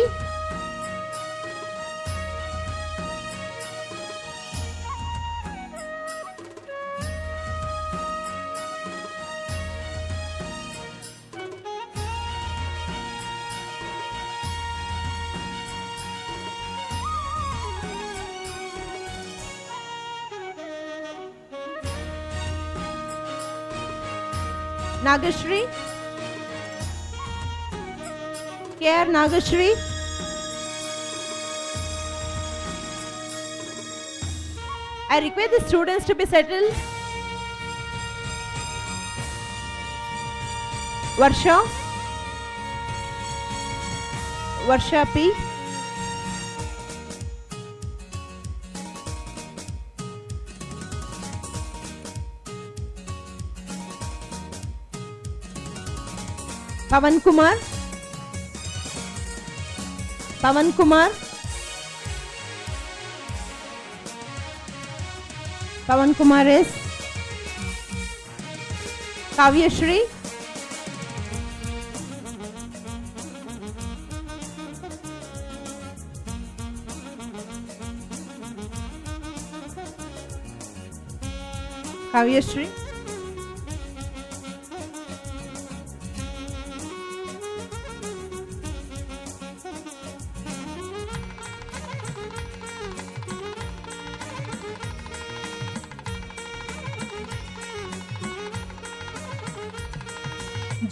Nagashri. KR Nagashri. I request the students to be settled. Varsha. Varsha P. Pavan Kumar. Pavan Kumar. Pavan Kumar is Kavya Shri. Kavya Shri.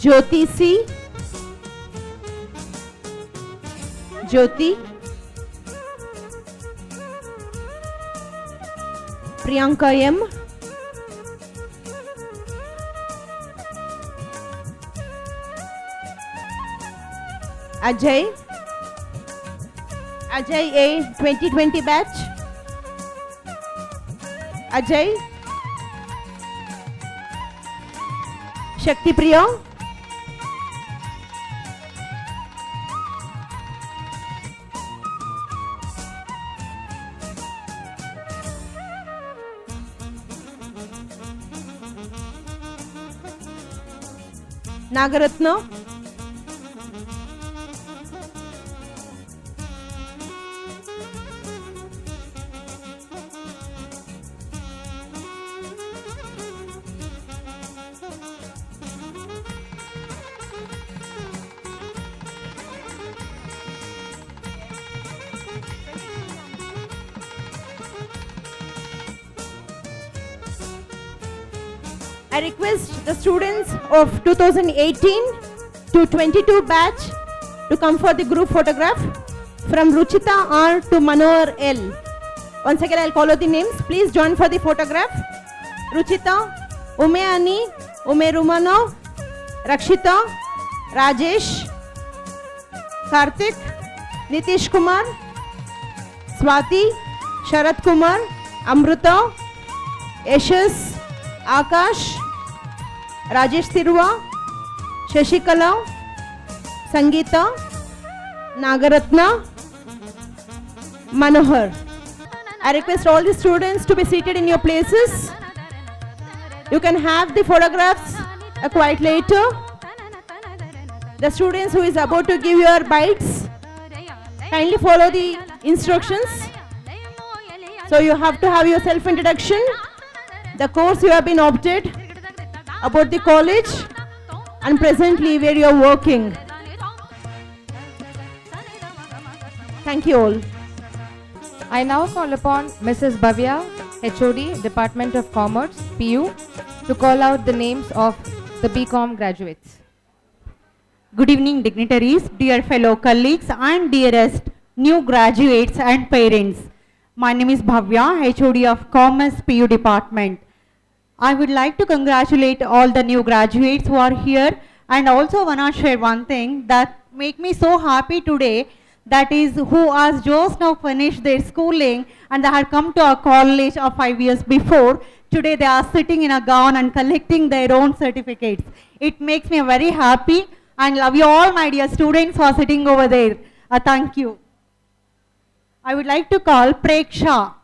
Jyoti C. Jyoti. Priyanka M. Ajay. Ajay A 2020 batch. Ajay. Shakti Priya. Nagaratna. I request the students of 2018 to 22 batch to come for the group photograph from Ruchita R to Manohar L. Once again, I'll call out the names. Please join for the photograph. Ruchita, Ume Ani, Ume Rumano, Rakshita, Rajesh, Karthik, Nitish Kumar, Swati, Sharat Kumar, Amruta, Yashas, Akash, Rajesh Tirua, Shashikala, Sangeeta, Nagaratna, Manohar. I request all the students to be seated in your places. You can have the photographs quite later. The students who is about to give your bites, kindly follow the instructions. So you have to have your self-introduction, the course you have been opted, about the college, and presently where you are working. Thank you all. I now call upon Mrs. Bhavya, HOD, Department of Commerce, PU, to call out the names of the BCom graduates. Good evening, dignitaries, dear fellow colleagues, and dearest new graduates and parents. My name is Bhavya, HOD of Commerce PU Department. I would like to congratulate all the new graduates who are here, and also want to share one thing that make me so happy today, that is who has just now finished their schooling and they had come to our college of 5 years before. Today they are sitting in a gown and collecting their own certificates. It makes me very happy, and love you all, my dear students who are sitting over there. Thank you. I would like to call Preksha,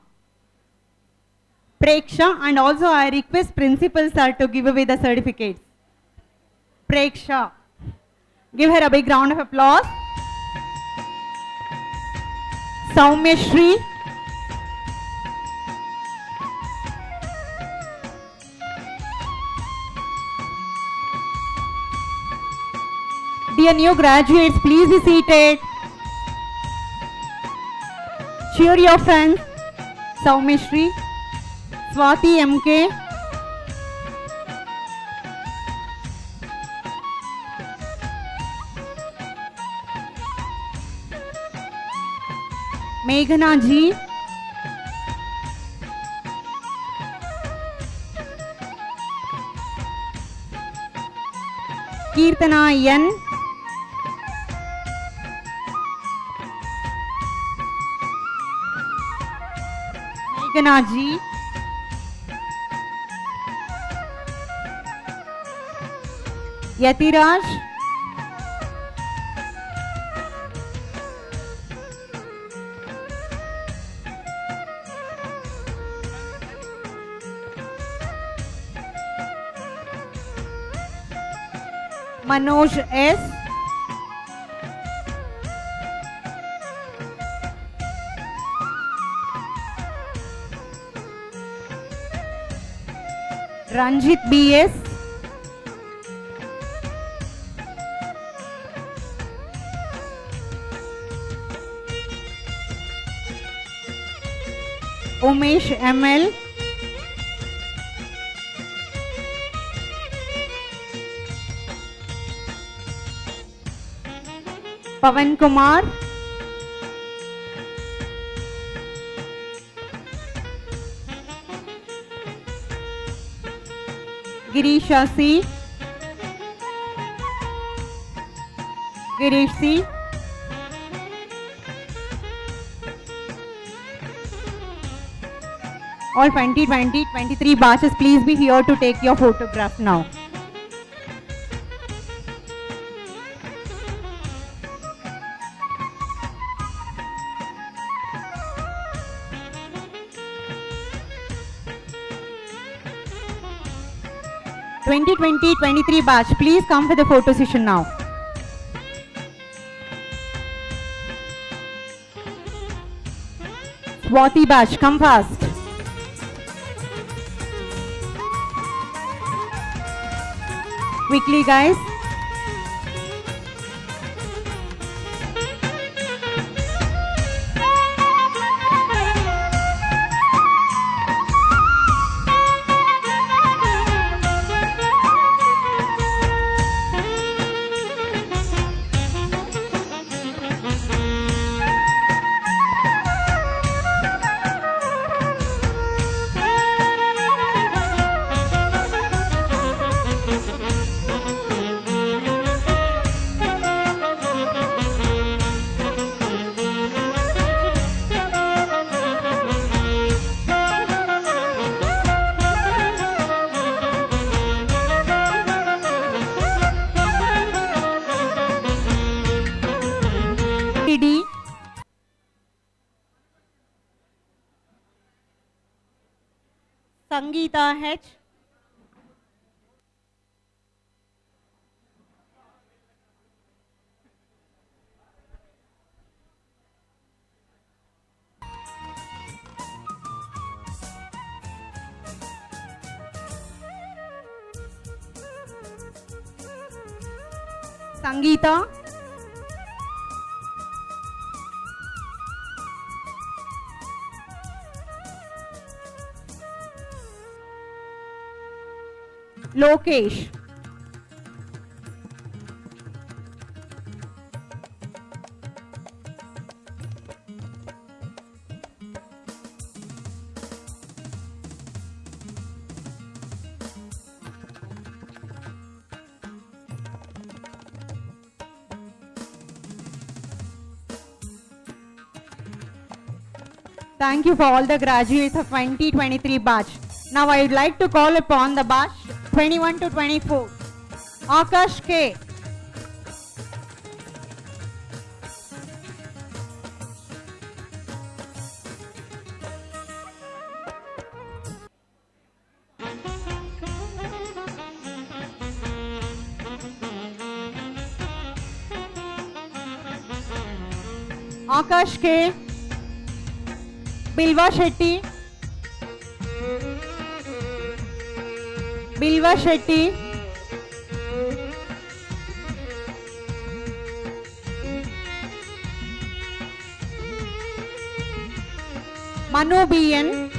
and also I request principal sir to give away the certificates. Preksha. Give her a big round of applause. Saumyashri. Dear new graduates, please be seated. Cheer your friends. Saumyashri, Swati MK, Meghana ji, Kirtana N, Meghana ji, Yatiraj, Manoj S, Ranjit BS, Umesh ML, Pavan Kumar, Girisha C, Girish C, all 2023 batches, please be here to take your photograph now. '23 batch, please come for the photo session now. Swati batch, come fast. Quickly, guys. D, Sangeeta H, Sangeeta, Lokesh, thank you for all the graduates of 2023 batch. Now I would like to call upon the batch 21 to 24. Akash K. Akash K. Bilva Shetty. Bilva Shetty. Manu BN.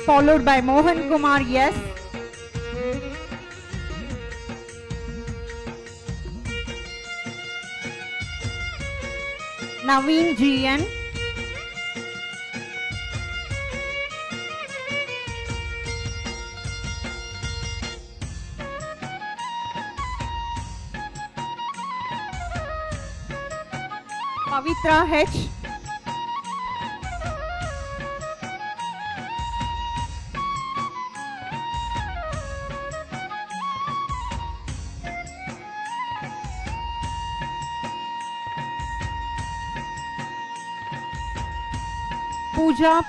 Followed by Mohan Kumar S. Naveen GN. Pavitra H. Pooja.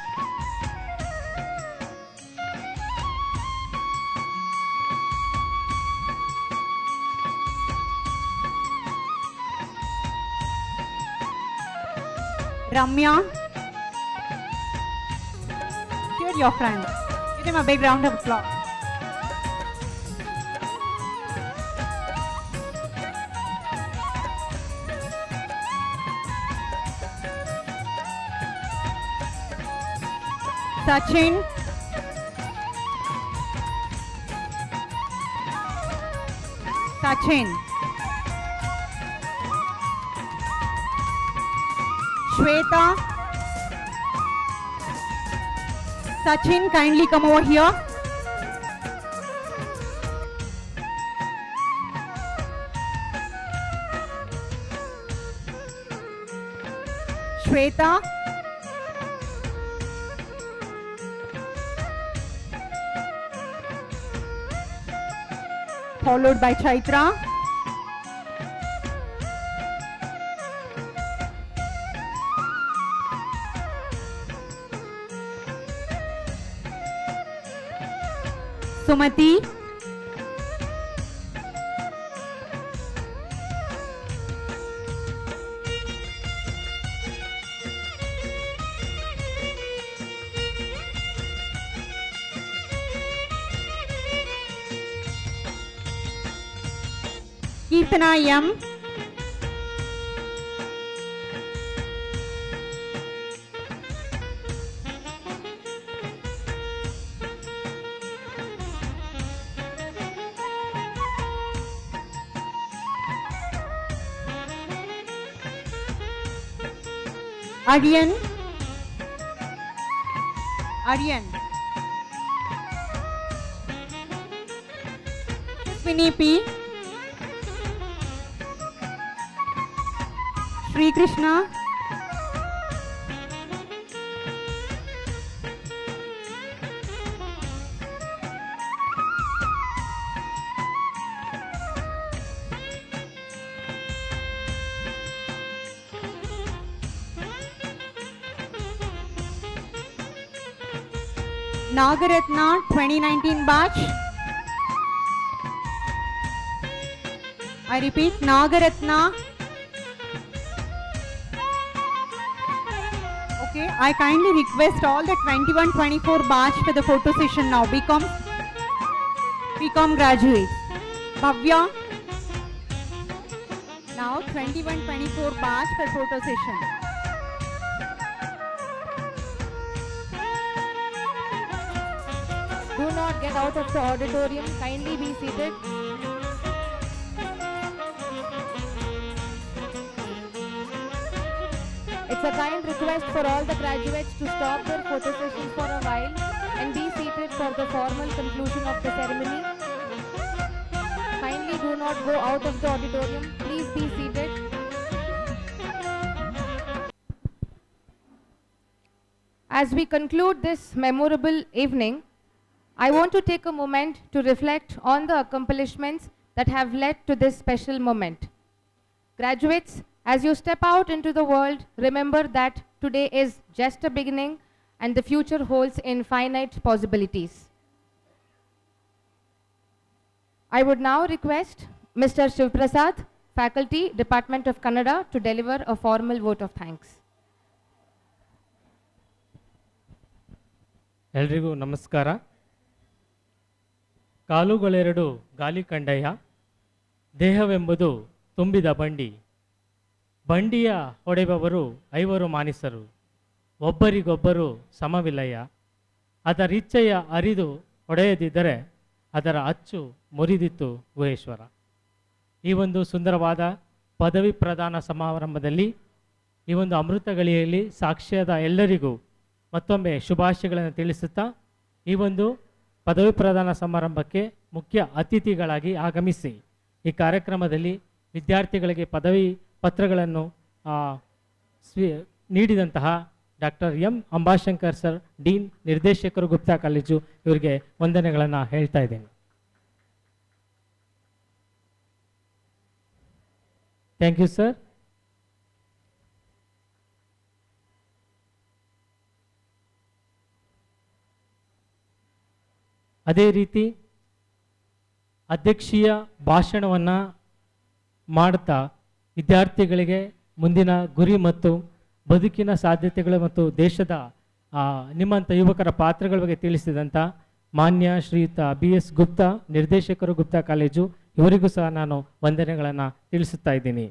Ramya. Cheer your friend. Give him a big round of applause. Sachin. Sachin. Shweta. Sachin, kindly come over here. Shweta. Followed by Chaitra. Sumati. Kirtana M. Aryan. Aryan. Swini P. Sri Krishna. Nagaratna 2019 batch. I repeat, Nagaratna. Okay. Okay, I kindly request all the 21-24 batch for the photo session now. BCom graduates. Bhavya. Now 21-24 batch for photo session. Do not get out of the auditorium. Kindly be seated. It's a kind request for all the graduates to stop their photo sessions for a while and be seated for the formal conclusion of the ceremony. Kindly do not go out of the auditorium. Please be seated. As we conclude this memorable evening, I want to take a moment to reflect on the accomplishments that have led to this special moment. Graduates, as you step out into the world, remember that today is just a beginning and the future holds infinite possibilities. I would now request Mr. Shivprasad, Faculty, Department of Kannada, to deliver a formal vote of thanks. ಎಲ್ರಿಗೂ ನಮಸ್ಕಾರ. ಕಾಲುಗಳೆರಡು ಗಾಲಿ ಕಂಡಯ್ಯ, ದೇಹವೆಂಬುದು ತುಂಬಿದ ಬಂಡಿ, ಬಂಡಿಯ ಹೊಡೆಯುವವರು ಐವರು ಮಾನಿಸರು, ಒಬ್ಬರಿಗೊಬ್ಬರು ಸಮವಿಲ್ಲಯ್ಯ, ಅದರಿಚ್ಛೆಯ ಅರಿದು ಹೊಡೆಯದಿದ್ದರೆ ಅದರ ಅಚ್ಚು ಮುರಿದಿತ್ತು ಗುಹೇಶ್ವರ. ಈ ಒಂದು ಸುಂದರವಾದ ಪದವಿ ಪ್ರದಾನ ಸಮಾರಂಭದಲ್ಲಿ, ಈ ಒಂದು ಅಮೃತ ಗಳಿಗೆಯಲ್ಲಿ ಸಾಕ್ಷ್ಯದ ಎಲ್ಲರಿಗೂ ಮತ್ತೊಮ್ಮೆ ಶುಭಾಶಯಗಳನ್ನು ತಿಳಿಸುತ್ತಾ, ಈ ಒಂದು ಪದವಿ ಪ್ರದಾನ ಸಮಾರಂಭಕ್ಕೆ ಮುಖ್ಯ ಅತಿಥಿಗಳಾಗಿ ಆಗಮಿಸಿ ಈ ಕಾರ್ಯಕ್ರಮದಲ್ಲಿ ವಿದ್ಯಾರ್ಥಿಗಳಿಗೆ ಪದವಿ ಪತ್ರಗಳನ್ನು ನೀಡಿದಂತಹ doctor M Ambashankar sir, dean, ನಿರ್ದೇಶಕರು, ಗುಪ್ತಾ ಕಾಲೇಜು, ಇವರಿಗೆ ವಂದನೆಗಳನ್ನು ಹೇಳ್ತಾ ಇದ್ದೇನೆ. Thank you sir. ಅದೇ ರೀತಿ ಅಧ್ಯಕ್ಷೀಯ ಭಾಷಣವನ್ನು ಮಾಡ್ತಾ ವಿದ್ಯಾರ್ಥಿಗಳಿಗೆ ಮುಂದಿನ ಗುರಿ ಮತ್ತು ಬದುಕಿನ ಸಾಧ್ಯತೆಗಳು ಮತ್ತು ದೇಶದ ನಿಮ್ಮಂಥ ಯುವಕರ ಪಾತ್ರಗಳ ಬಗ್ಗೆ ತಿಳಿಸಿದಂಥ ಮಾನ್ಯ ಶ್ರೀಯುತ BS ಗುಪ್ತಾ, ನಿರ್ದೇಶಕರು, ಗುಪ್ತಾ ಕಾಲೇಜು, ಇವರಿಗೂ ಸಹ ನಾನು ವಂದನೆಗಳನ್ನು ತಿಳಿಸುತ್ತಾ ಇದ್ದೀನಿ.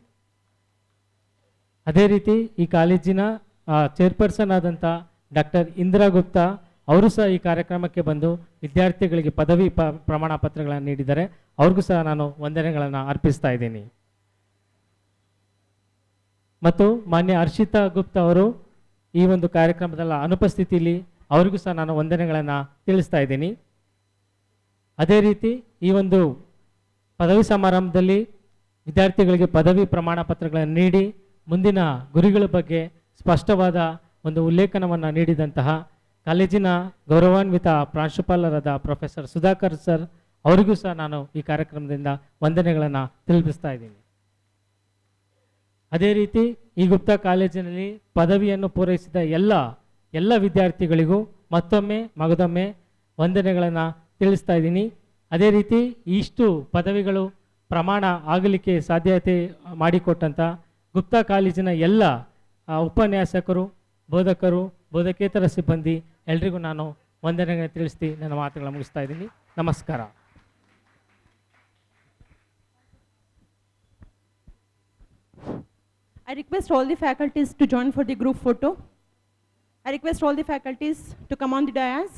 ಅದೇ ರೀತಿ ಈ ಕಾಲೇಜಿನ ಚೇರ್ಪರ್ಸನ್ ಆದಂಥ ಡಾಕ್ಟರ್ ಇಂದಿರಾ ಗುಪ್ತಾ ಅವರು ಸಹ ಈ ಕಾರ್ಯಕ್ರಮಕ್ಕೆ ಬಂದು ವಿದ್ಯಾರ್ಥಿಗಳಿಗೆ ಪದವಿ ಪ್ರಮಾಣ ಪತ್ರಗಳನ್ನು ನೀಡಿದ್ದಾರೆ. ಅವ್ರಿಗೂ ಸಹ ನಾನು ವಂದನೆಗಳನ್ನು ಅರ್ಪಿಸ್ತಾ ಇದ್ದೀನಿ. ಮತ್ತು ಮಾನ್ಯ ಹರ್ಷಿತಾ ಗುಪ್ತಾ ಅವರು ಈ ಒಂದು ಕಾರ್ಯಕ್ರಮದ ಅನುಪಸ್ಥಿತಿಯಲ್ಲಿ ಅವರಿಗೂ ಸಹ ನಾನು ವಂದನೆಗಳನ್ನು ತಿಳಿಸ್ತಾ ಇದ್ದೀನಿ. ಅದೇ ರೀತಿ ಈ ಒಂದು ಪದವಿ ಸಮಾರಂಭದಲ್ಲಿ ವಿದ್ಯಾರ್ಥಿಗಳಿಗೆ ಪದವಿ ಪ್ರಮಾಣ ಪತ್ರಗಳನ್ನು ನೀಡಿ ಮುಂದಿನ ಗುರಿಗಳ ಬಗ್ಗೆ ಸ್ಪಷ್ಟವಾದ ಒಂದು ಉಲ್ಲೇಖನವನ್ನು ನೀಡಿದಂತಹ ಕಾಲೇಜಿನ ಗೌರವಾನ್ವಿತ ಪ್ರಾಂಶುಪಾಲರಾದ ಪ್ರೊಫೆಸರ್ ಸುಧಾಕರ್ ಸರ್, ಅವರಿಗೂ ಸಹ ನಾನು ಈ ಕಾರ್ಯಕ್ರಮದಿಂದ ವಂದನೆಗಳನ್ನು ತಿಳಿಸ್ತಾ ಇದ್ದೀನಿ. ಅದೇ ರೀತಿ ಈ ಗುಪ್ತಾ ಕಾಲೇಜಿನಲ್ಲಿ ಪದವಿಯನ್ನು ಪೂರೈಸಿದ ಎಲ್ಲ ವಿದ್ಯಾರ್ಥಿಗಳಿಗೂ ಮತ್ತೊಮ್ಮೆ ಮಗದೊಮ್ಮೆ ವಂದನೆಗಳನ್ನು ತಿಳಿಸ್ತಾ ಇದ್ದೀನಿ. ಅದೇ ರೀತಿ ಇಷ್ಟು ಪದವಿಗಳು ಪ್ರಮಾಣ ಆಗಲಿಕ್ಕೆ ಸಾಧ್ಯತೆ ಮಾಡಿಕೊಟ್ಟಂಥ ಗುಪ್ತಾ ಕಾಲೇಜಿನ ಎಲ್ಲ ಉಪನ್ಯಾಸಕರು, ಬೋಧಕರು, ಬೋಧಕೇತರ ಸಿಬ್ಬಂದಿ ಎಲ್ರಿಗೂ ನಾನು ವಂದನೆಗಳನ್ನು ತಿಳಿಸಿ ನನ್ನ ಮಾತುಗಳನ್ನು ಮುಗಿಸ್ತಾ ಇದ್ದೀನಿ. ನಮಸ್ಕಾರ. I request all the faculties to join for the group photo. I request all the faculties to come on the dais.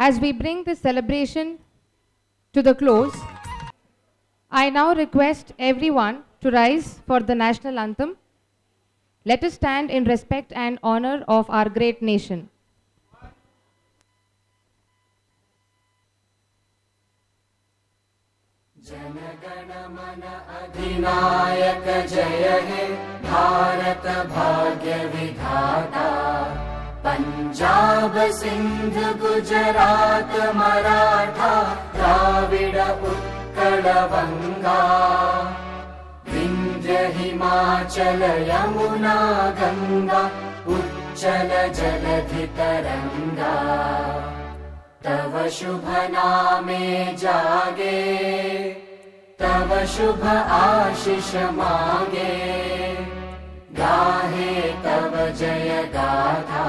As we bring this celebration to the close, I now request everyone to rise for the national anthem. Let us stand in respect and honor of our great nation. अधिनायक जय हे भारत भाग्य विधाता पंजाब सिंध गुजरात मराठा द्राविड उत्कल बंगा विंध्य हिमाचल यमुना गंगा उच्चल जलधि तरंगा तव शुभ नामे जागे तव शुभ आशीष मागे गाहे तव जय गाथा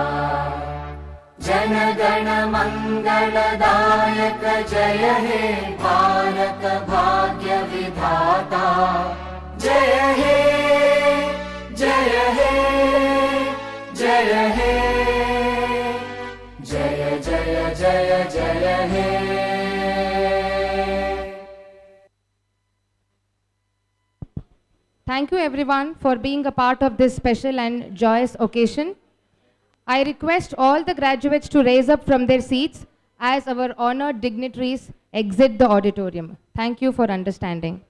जन गण मंगलदायक जय हे भारत भाग्य विधाता जय हे जय हे जय हे जय जय जय जय हे Thank you everyone for being a part of this special and joyous occasion. I request all the graduates to raise up from their seats as our honored dignitaries exit the auditorium. Thank you for understanding.